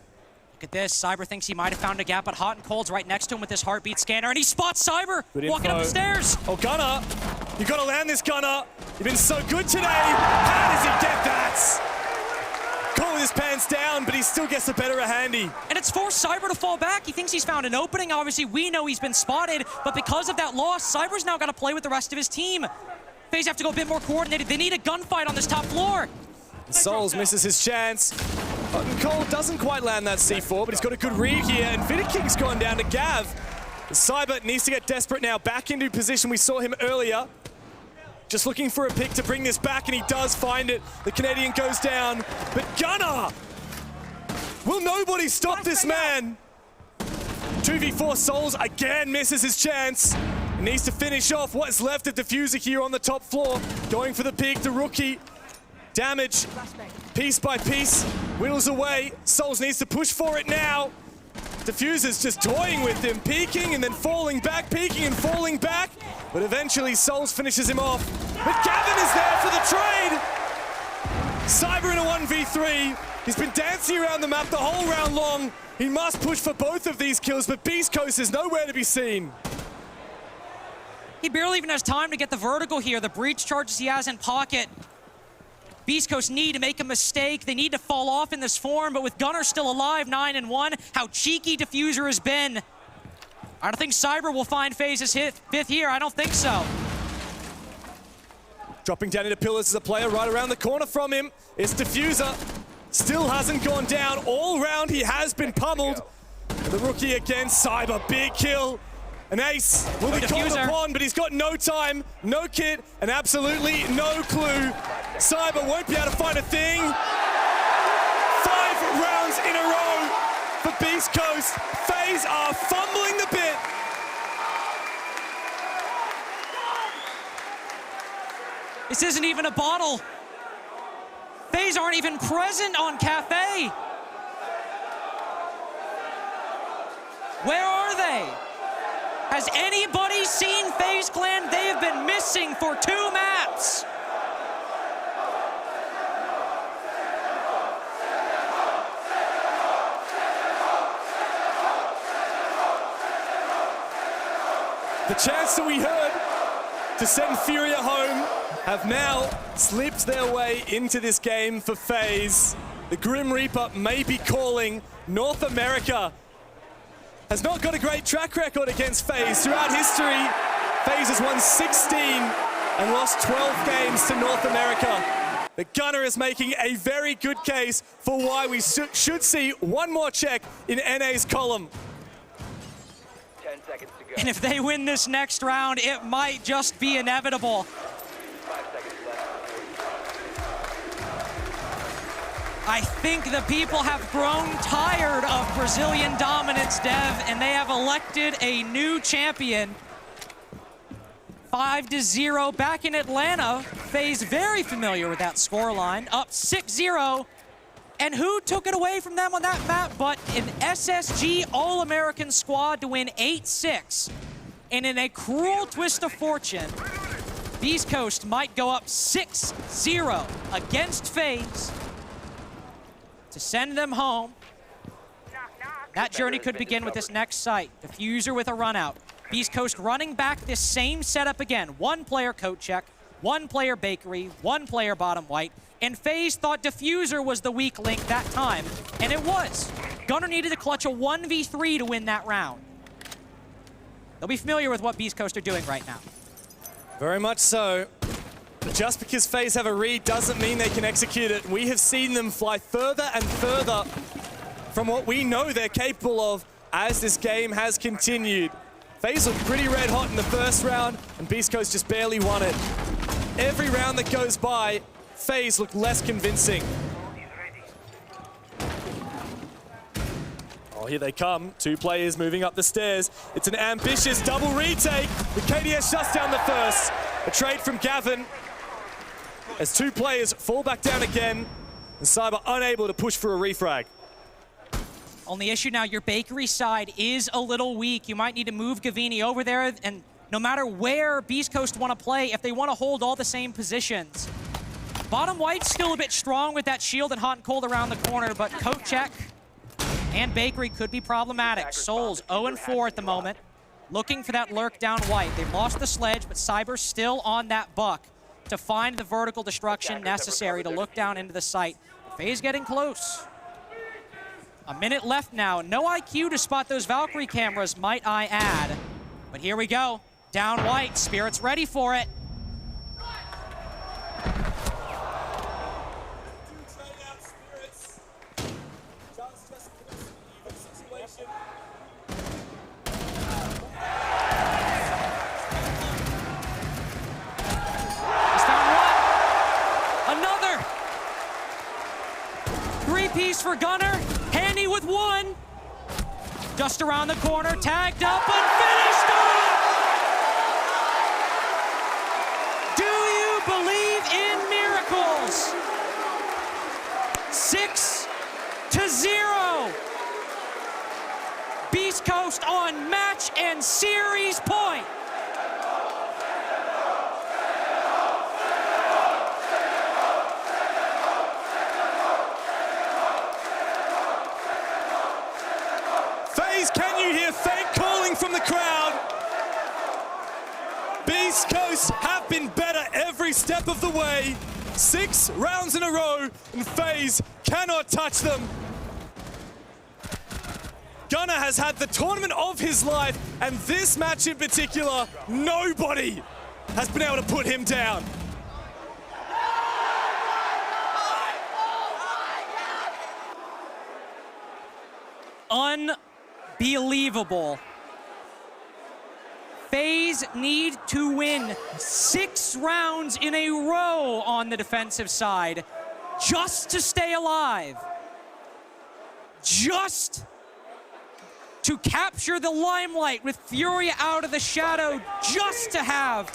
Look at this. Cyber thinks he might have found a gap, but Hot and Cold's right next to him with his heartbeat scanner, and he spots Cyber walking up the stairs. Oh, Gunner, you gotta land this, Gunner. You've been so good today. How does he get that? Calling his pants down, but he still gets the better of Handy. And it's forced Cyber to fall back. He thinks he's found an opening. Obviously, we know he's been spotted, but because of that loss, Cyber's now got to play with the rest of his team. FaZe have to go a bit more coordinated. They need a gunfight on this top floor. Souls misses his chance. Hot and Cold doesn't quite land that C4, but he's got a good read here, and King's gone down to Gav. Cyber needs to get desperate now, back into position. We saw him earlier. Just looking for a pick to bring this back, and he does find it. The Canadian goes down, but Gunner! Will nobody stop this man? 2v4 Souls again misses his chance. He needs to finish off what is left of Diffuser here on the top floor. Going for the peak, the rookie. Damage, piece by piece, whittles away. Souls needs to push for it now. Diffuser's just toying with him, peeking and then falling back, peeking and falling back. But eventually Souls finishes him off. But Gavin is there for the trade. Cyber in a 1v3. He's been dancing around the map the whole round long. He must push for both of these kills, but Beast Coast is nowhere to be seen. He barely even has time to get the vertical here. The breach charges he has in pocket. Beast Coast need to make a mistake. They need to fall off in this form, but with Gunner still alive, 9-1, how cheeky Diffuser has been. I don't think Cyber will find FaZe's fifth here. I don't think so. Dropping down into pillars as a player right around the corner from him. It's Diffuser. Still hasn't gone down. All round he has been pummeled. And the rookie again, Cyber, big kill. An ace will be called upon, but he's got no time, no kit, and absolutely no clue. Cyber won't be able to find a thing. 5 rounds in a row for Beast Coast. FaZe are fumbling the bit. This isn't even a bottle. FaZe aren't even present on Cafe. Where are they? Has anybody seen FaZe Clan? They have been missing for 2 maps. The chance that we heard to send Furia home have now slipped their way into this game for FaZe. The Grim Reaper may be calling. North America has not got a great track record against FaZe. Throughout history, FaZe has won 16 and lost 12 games to North America. The Gunner is making a very good case for why we should see one more check in NA's column. 10 seconds to go. And if they win this next round, it might just be inevitable. 5 seconds left. I think the people have grown tired of Brazilian dominance, Dev, and they have elected a new champion. 5-0 back in Atlanta. FaZe very familiar with that scoreline, up 6-0. And who took it away from them on that map but an SSG All-American squad to win 8-6. And in a cruel twist of fortune, Beast Coast might go up 6-0 against FaZe to send them home. That journey could begin with this next site. Diffuser with a run out. Beast Coast running back this same setup again. 1 player coat check, 1 player bakery, 1 player bottom white. And FaZe thought Diffuser was the weak link that time, and it was. Gunner needed to clutch a 1v3 to win that round. They'll be familiar with what Beast Coast are doing right now. Very much so. Just because FaZe have a read doesn't mean they can execute it. We have seen them fly further and further from what we know they're capable of as this game has continued. FaZe looked pretty red hot in the first round, and Beast Coast just barely won it. Every round that goes by, FaZe look less convincing. Oh, here they come. 2 players moving up the stairs. It's an ambitious double retake. The KDS shuts down the first. A trade from Gavin as 2 players fall back down again, and Cyber unable to push for a refrag. Only issue now, your bakery side is a little weak. You might need to move Gavini over there, and no matter where Beast Coast want to play, if they want to hold all the same positions. Bottom white's still a bit strong with that shield and hot and cold around the corner, but coat check and bakery could be problematic. Souls 0-4 at the moment, looking for that lurk down white. They've lost the sledge, but Cyber's still on that buck to find the vertical destruction necessary to look down into the site. FaZe getting close. A minute left now. No IQ to spot those Valkyrie cameras, might I add. But here we go. Down white. Spirit's ready for it. Piece for Gunner, Handy with 1. Just around the corner, tagged up and finished off! Do you believe in miracles? 6-0. Beast Coast on match and series point. Can you hear fake calling from the crowd? Beast Coast have been better every step of the way. 6 rounds in a row, and FaZe cannot touch them. Gunner has had the tournament of his life, and this match in particular, nobody has been able to put him down. Unbelievable. FaZe need to win 6 rounds in a row on the defensive side just to stay alive. Just to capture the limelight with Fury out of the shadow, just to have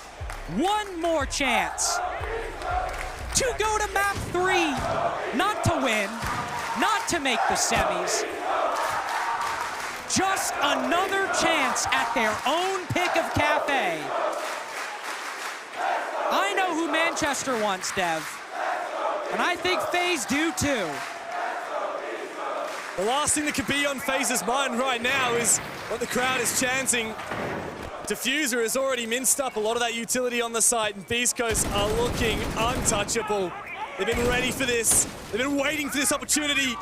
one more chance to go to map 3, not to win, not to make the semis. Just another chance at their own pick of Cafe. I know who Manchester wants, Dev, and I think FaZe do too. The last thing that could be on FaZe's mind right now is what the crowd is chanting. Diffuser has already minced up a lot of that utility on the site, and beastcoast are looking untouchable. They've been ready for this. They've been waiting for this opportunity.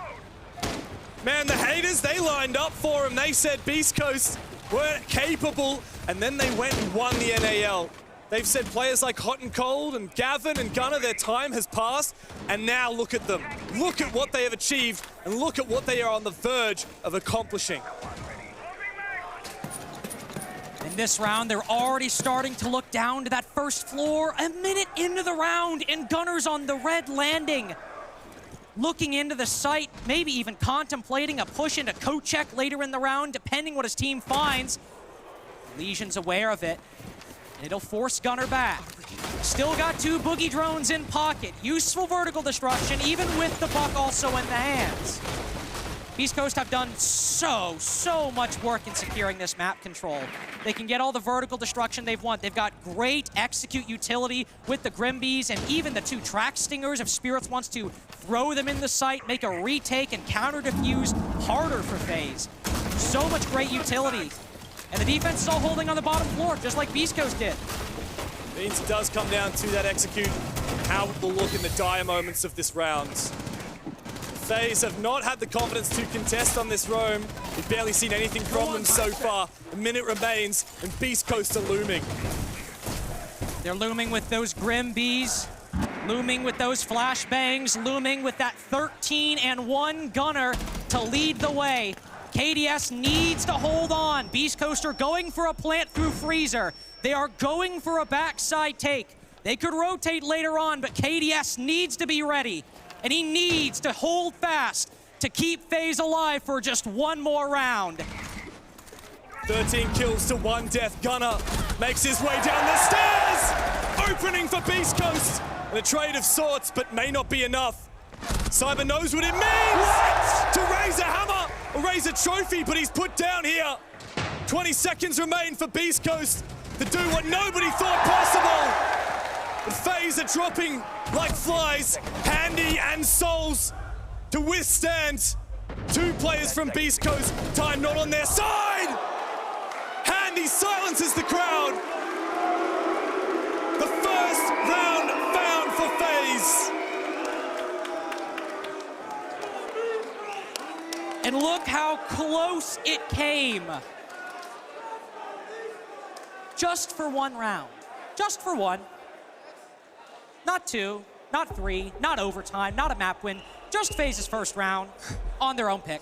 Man, the haters, they lined up for him. They said beastcoast weren't capable, and then they went and won the NAL. They've said players like Hot and Cold and Gavin and Gunnar, their time has passed, and now look at them. Look at what they have achieved, and look at what they are on the verge of accomplishing. In this round, they're already starting to look down to that first floor. A minute into the round, and Gunnar's on the red landing. Looking into the site, maybe even contemplating a push into Kochek later in the round, depending what his team finds. Legion's aware of it. It'll force Gunnar back. Still got 2 boogie drones in pocket. Useful vertical destruction, even with the buck also in the hands. beastcoast have done so much work in securing this map control. They can get all the vertical destruction they've want. They've got great execute utility with the Grimbees and even the 2 track stingers if Spirits wants to throw them in the site, make a retake and counter defuse harder for FaZe. So much great utility. And the defense is all holding on the bottom floor, just like beastcoast did. Means it does come down to that execute, how it will look in the dire moments of this round. FaZe have not had the confidence to contest on this roam. We've barely seen anything from them so far. A minute remains, and beastcoast are looming. They're looming with those Grimbees, looming with those flashbangs, looming with that 13-1 Gunnar to lead the way. KDS needs to hold on. beastcoast are going for a plant through Freezer. They are going for a backside take. They could rotate later on, but KDS needs to be ready. And he needs to hold fast to keep FaZe alive for just one more round. 13 kills to 1 death. Gunnar makes his way down the stairs! Opening for beastcoast. And a trade of sorts, but may not be enough. Cyber knows what it means! What? To raise a hammer or raise a trophy, but he's put down here. 20 seconds remain for beastcoast to do what nobody thought possible. But FaZe are dropping like flies, Handy and Souls to withstand 2 players from beastcoast. Time not on their side. Handy silences the crowd. The first round found for FaZe. And look how close it came. Just for 1 round. Just for 1. Not 2, not 3, not overtime, not a map win. Just FaZe's first round on their own pick.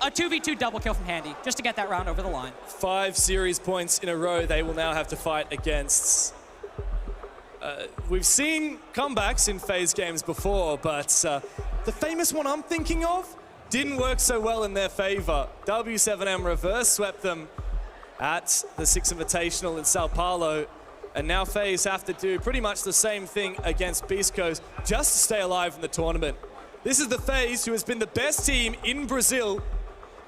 A 2v2 double kill from Handy, just to get that round over the line. 5 series points in a row they will now have to fight against. We've seen comebacks in FaZe games before, but the famous one I'm thinking of didn't work so well in their favor. W7M reverse swept them at the 6 Invitational in Sao Paulo. And now FaZe have to do pretty much the same thing against beastcoast just to stay alive in the tournament. This is the FaZe who has been the best team in Brazil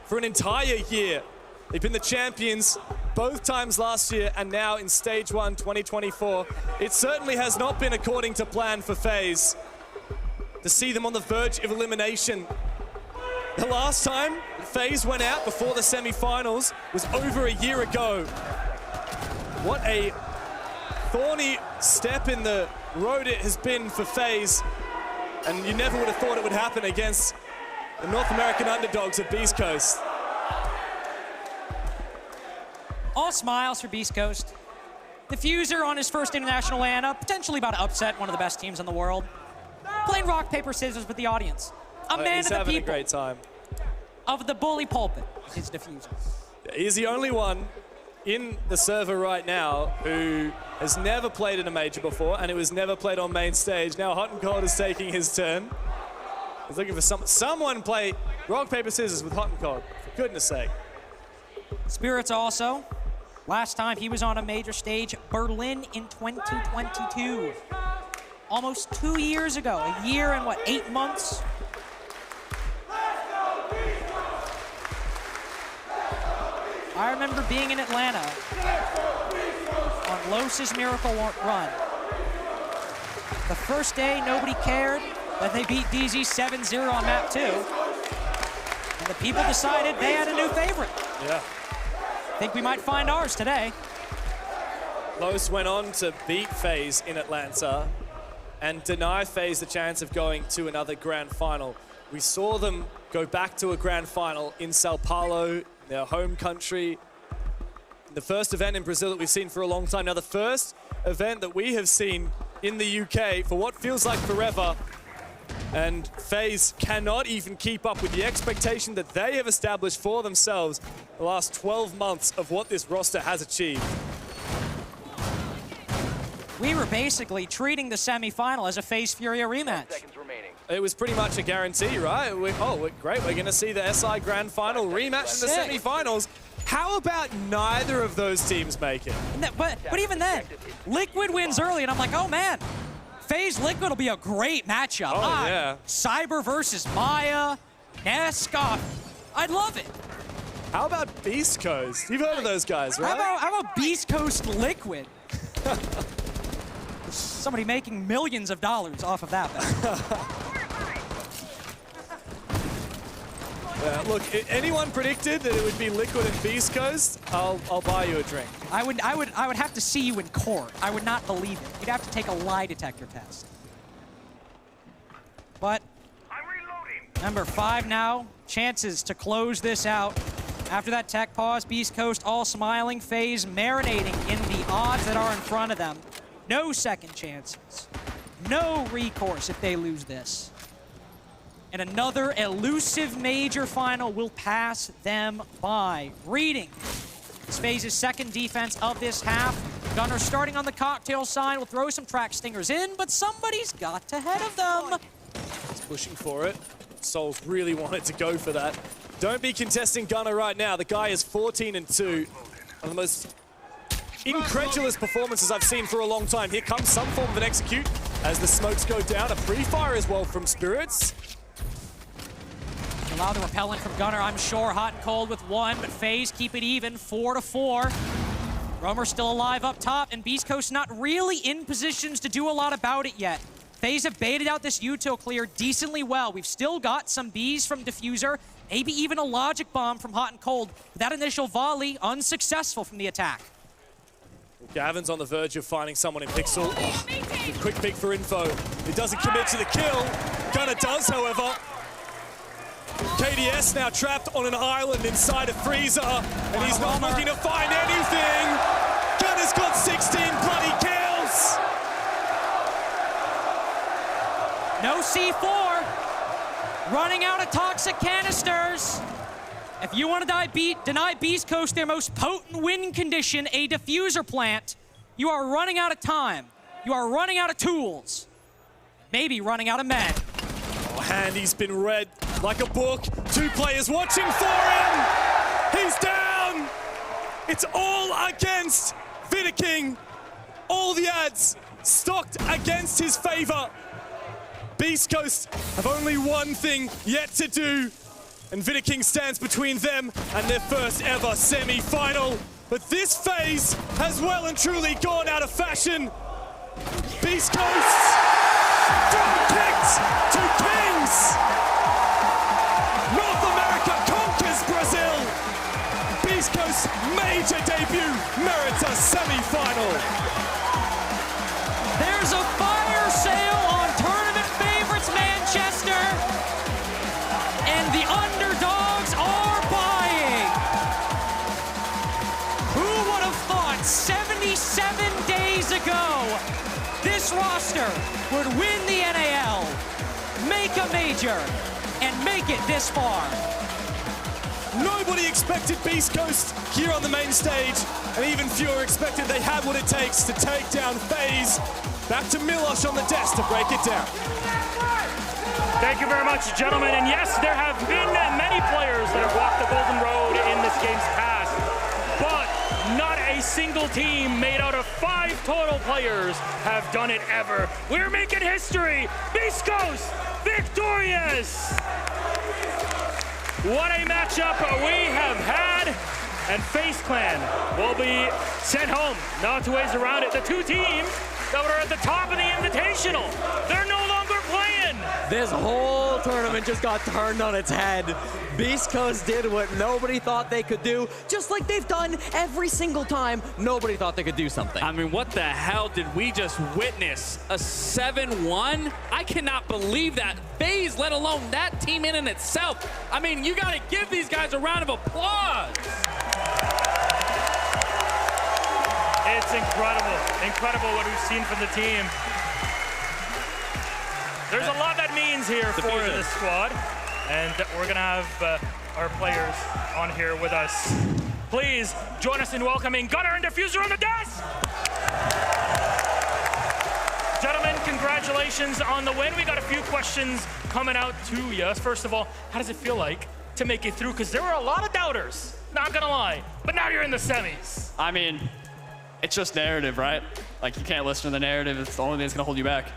for an entire year. They've been the champions both times last year and now in Stage 1 2024. It certainly has not been according to plan for FaZe. To see them on the verge of elimination. The last time FaZe went out before the semifinals was over a year ago. What a thorny step in the road it has been for FaZe, and you never would have thought it would happen against the North American underdogs of beastcoast. All smiles for beastcoast. Diffuser on his first international LAN, potentially about to upset one of the best teams in the world. Playing rock, paper, scissors with the audience. A man He's of the having people. a great time. Of the bully pulpit is Diffuser. He's the only one in the server right now who has never played in a major before, and it was never played on main stage. Now Hot and Cold is taking his turn. He's looking for someone play rock, paper, scissors with Hot and Cold, for goodness sake. Spirits also. Last time he was on a major stage, Berlin in 2022. Almost 2 years ago, a year and what, 8 months? I remember being in Atlanta on Los's Miracle Run. The first day, nobody cared that they beat DZ 7-0 on map 2. And the people decided they had a new favorite. Yeah. Think we might find ours today. Los went on to beat FaZe in Atlanta and deny FaZe the chance of going to another grand final. We saw them go back to a grand final in Sao Paulo, their home country. The first event in Brazil that we've seen for a long time. Now the first event that we have seen in the UK for what feels like forever. And FaZe cannot even keep up with the expectation that they have established for themselves the last 12 months of what this roster has achieved. We were basically treating the semifinal as a FaZe Furia rematch. It was pretty much a guarantee, right? Great, we're gonna see the SI Grand Final rematch in the semifinals. How about neither of those teams make it? But even then, Liquid wins early, and I'm like, oh man, FaZe Liquid will be a great matchup. Oh, yeah. Cyber versus Maya, Nesca. I'd love it. How about Beast Coast? You've heard of those guys, right? How about Beast Coast Liquid? Somebody making millions of dollars off of that. Look, anyone predicted that it would be Liquid and Beast Coast? I'll buy you a drink. I would have to see you in court. I would not believe it. You'd have to take a lie detector test. But number 5 now, chances to close this out. After that tech pause, Beast Coast all smiling, FaZe marinating in the odds that are in front of them. No second chances. No recourse if they lose this. And another elusive major final will pass them by. Reading is FaZe's second defense of this half. Gunner starting on the cocktail sign will throw some track stingers in, but somebody's got ahead of them. He's pushing for it. Souls really wanted to go for that. Don't be contesting Gunner right now. The guy is 14-2. One of the most incredulous performances I've seen for a long time. Here comes some form of an execute as the smokes go down. A pre-fire as well from Spirits. Allow the repellent from Gunner, I'm sure. Hot and Cold with 1, but FaZe keep it even, 4-4. Roamer still alive up top, and Beast Coast not really in positions to do a lot about it yet. FaZe have baited out this util clear decently well. We've still got some Bs from Diffuser, maybe even a logic bomb from Hot and Cold. That initial volley, unsuccessful from the attack. Gavin's on the verge of finding someone in Pixel. Oh, quick pick for info. He doesn't commit to the kill. Gunner does, however. KDS now trapped on an island inside a freezer, and he's not looking to find anything. Gunner's got 16 bloody kills. No C4. Running out of toxic canisters. If you want to deny Beast Coast their most potent win condition, a diffuser plant, you are running out of time. You are running out of tools. Maybe running out of men. Oh, Handy's been read like a book. 2 players watching for him. He's down. It's all against Vida King. All the ads stocked against his favor. Beast Coast have only one thing yet to do, and Vida King stands between them and their first ever semi-final. But this FaZe has well and truly gone out of fashion. Beast Coast drop-kicked to Kings. North America conquers Brazil. Beast Coast's major debut merits a semi-final. There's a fire sale on tournament favorites Manchester, and the underdogs are buying. Who would have thought 77 days ago this roster would win the NAL, make a major, and make it this far? Nobody expected Beast Coast here on the main stage, and even fewer expected they had what it takes to take down FaZe. Back to Milosh on the desk to break it down. Thank you very much, gentlemen. And yes, there have been many players that have walked the golden road in this game's past, but not a single team made out of 5 total players have done it ever. We're making history. Beast Coast victorious. What a matchup we have had. And FaZe Clan will be sent home. No two ways around it. The 2 teams that were at the top of the Invitational, they're no longer playing. This whole tournament just got turned on its head. Beast Coast did what nobody thought they could do, just like they've done every single time nobody thought they could do something. I mean, what the hell did we just witness? A 7-1? I cannot believe that. FaZe, let alone that team in itself. I mean, you gotta give these guys a round of applause. It's incredible what we've seen from the team. There's a lot that means here for this squad, and we're gonna have our players on here with us. Please join us in welcoming Gunner and Diffuser on the desk. Gentlemen, congratulations on the win. We got a few questions coming out to you. First of all, how does it feel like to make it through? Because there were a lot of doubters, not gonna lie, but now you're in the semis. I mean, it's just narrative, right? Like, you can't listen to the narrative. It's the only thing that's gonna hold you back.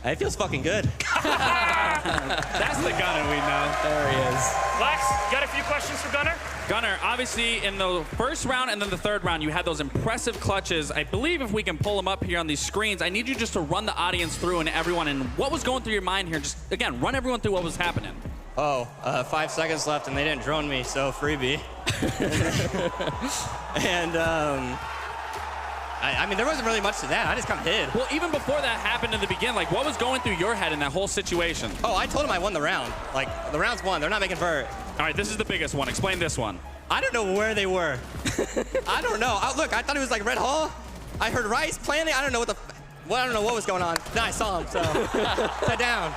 It feels fucking good. That's the Gunner we know. There he is. Lex, got a few questions for Gunner? Gunner, obviously in the first round and then the third round, you had those impressive clutches. I believe if we can pull them up here on these screens, I need you just to run the audience through and everyone and what was going through your mind here. Just, again, run everyone through what was happening. 5 seconds left and they didn't drone me, so freebie. And, I mean, there wasn't really much to that. I just kind of hid. Well, even before that happened in the beginning, like, what was going through your head in that whole situation? Oh, I told him I won the round. Like, the round's won. They're not making vert. All right, this is the biggest one. Explain this one. I don't know where they were. I don't know. Look, I thought it was like Red Hall. I heard Rice planning. I don't know I don't know what was going on. Then I saw him, so sat down.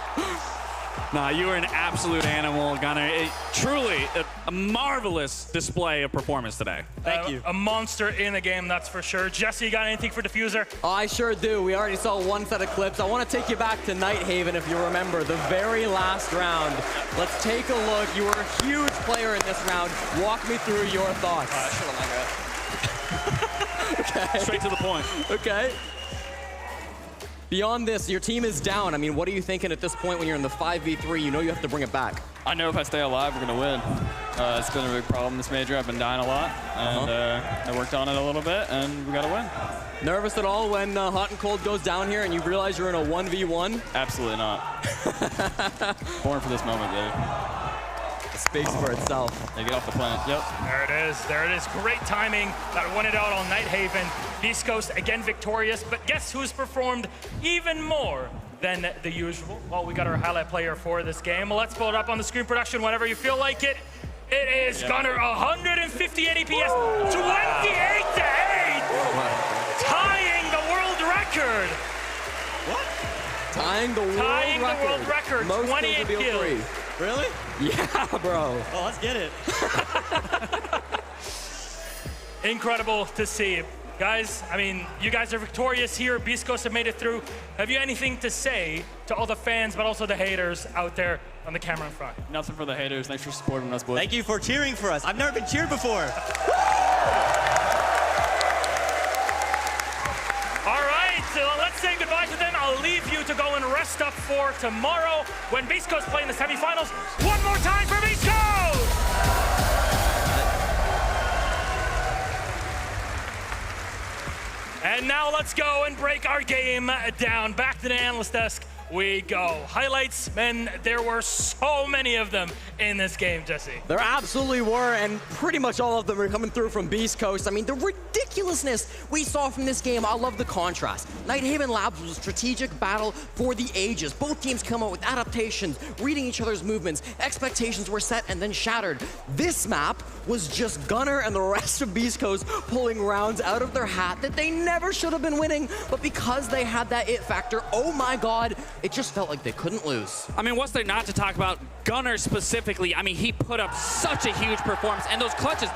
Nah, you were an absolute animal, Gunner. Truly a marvelous display of performance today. Thank you. A monster in the game, that's for sure. Jesse, you got anything for Diffuser? I sure do. We already saw one set of clips. I want to take you back to Nighthaven, if you remember, the very last round. Let's take a look. You were a huge player in this round. Walk me through your thoughts. Okay. Straight to the point. Okay. Beyond this, your team is down. I mean, what are you thinking at this point when you're in the 5v3? You know you have to bring it back. I know if I stay alive, we're gonna win. It's been a big problem this major. I've been dying a lot, and I worked on it a little bit, and we gotta win. Nervous at all when Hot and Cold goes down here and you realize you're in a 1v1? Absolutely not. Born for this moment, baby. It speaks for itself. They get off the planet. Yep. There it is. There it is. Great timing. That won it out on Nighthaven. Beast Coast again victorious, but guess who's performed even more than the usual? Well, we got our highlight player for this game. Well, let's pull it up on the screen production whenever you feel like it. It is Gunner, 158 EPS, 28-8, tying the world record. What? Tying the world record. Most 28 kills. Really? Yeah, bro. Well, let's get it. Incredible to see. Guys, I mean, you guys are victorious here. Beast Coast have made it through. Have you anything to say to all the fans, but also the haters out there on the camera in front? Nothing for the haters. Thanks for supporting us, boys. Thank you for cheering for us. I've never been cheered before. All right, so let's say goodbye to them. I'll leave you to go and rest up for tomorrow when Beast Coast play in the semifinals. One more time for Beast Coast! And now let's go and break our game down. Back to the analyst desk we go. Highlights, man, there were so many of them in this game, Jesse. There absolutely were, and pretty much all of them are coming through from Beast Coast. I mean, the ridiculousness we saw from this game, I love the contrast. Nighthaven Labs was a strategic battle for the ages. Both teams come out with adaptations, reading each other's movements, expectations were set and then shattered. This map was just Gunner and the rest of Beast Coast pulling rounds out of their hat that they never should have been winning, but because they had that it factor, oh my god, it just felt like they couldn't lose. I mean, what's there not to talk about? Gunnar specifically, I mean, he put up such a huge performance, and those clutches,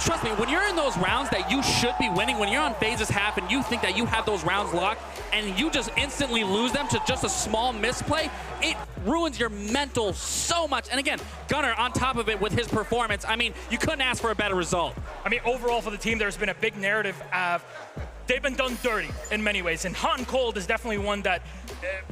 trust me, when you're in those rounds that you should be winning, when you're on FaZe's half and you think that you have those rounds locked and you just instantly lose them to just a small misplay, it ruins your mental so much. And again, Gunnar on top of it with his performance, I mean, you couldn't ask for a better result. I mean, overall for the team, there's been a big narrative of they've been done dirty in many ways, and Hot and Cold is definitely one that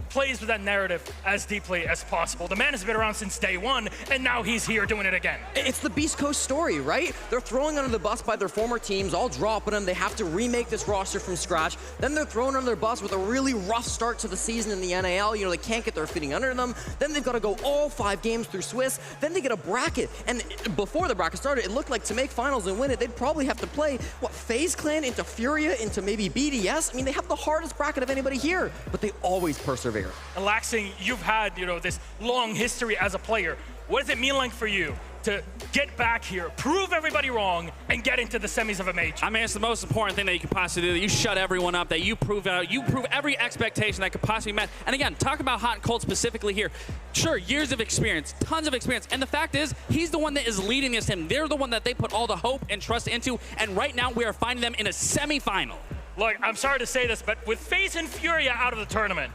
plays with that narrative as deeply as possible. The man has been around since day one, and now he's here doing it again. It's the Beast Coast story, right? They're throwing under the bus by their former teams, all dropping them. They have to remake this roster from scratch. Then they're thrown under the bus with a really rough start to the season in the NAL. You know, they can't get their footing under them. Then they've got to go all 5 games through Swiss. Then they get a bracket. And before the bracket started, it looked like to make finals and win it, they'd probably have to play, what, FaZe Clan into Furia into maybe BDS? I mean, they have the hardest bracket of anybody here, but they always persevere. And Laxing, you've had, you know, this long history as a player. What does it mean like for you to get back here, prove everybody wrong, and get into the semis of a major? I mean, it's the most important thing that you could possibly do, that you shut everyone up, that you prove every expectation that could possibly be met. And again, talk about Hot and Cold specifically here. Sure, years of experience, tons of experience. And the fact is, he's the one that is leading this team. They're the one that they put all the hope and trust into. And right now, we are finding them in a semifinal. Look, I'm sorry to say this, but with FaZe and Furia out of the tournament,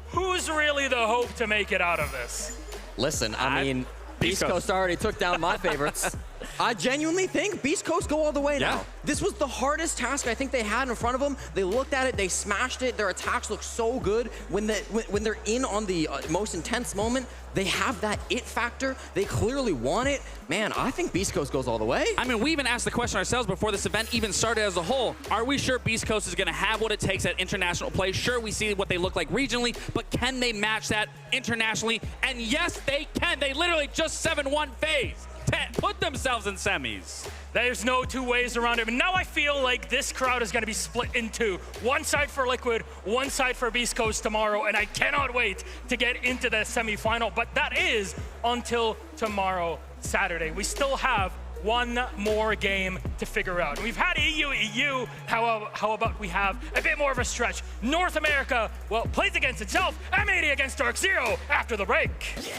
who's really the hope to make it out of this? Listen, I mean, Beast Coast already took down my favorites. I genuinely think Beast Coast go all the way now. This was the hardest task I think they had in front of them. They looked at it, they smashed it. Their attacks look so good. When they're in on the most intense moment, they have that it factor. They clearly want it. Man, I think Beast Coast goes all the way. I mean, we even asked the question ourselves before this event even started as a whole. Are we sure Beast Coast is going to have what it takes at international play? Sure, we see what they look like regionally, but can they match that internationally? And yes, they can. They literally just 7-1 FaZe. Put themselves in semis. There's no two ways around it. And now I feel like this crowd is going to be split in two. One side for Liquid, one side for Beast Coast tomorrow, and I cannot wait to get into the semifinal. But that is until tomorrow, Saturday. We still have one more game to figure out. We've had EU. How about we have a bit more of a stretch? North America, well, plays against itself. M80 against Dark Zero after the break. Yeah.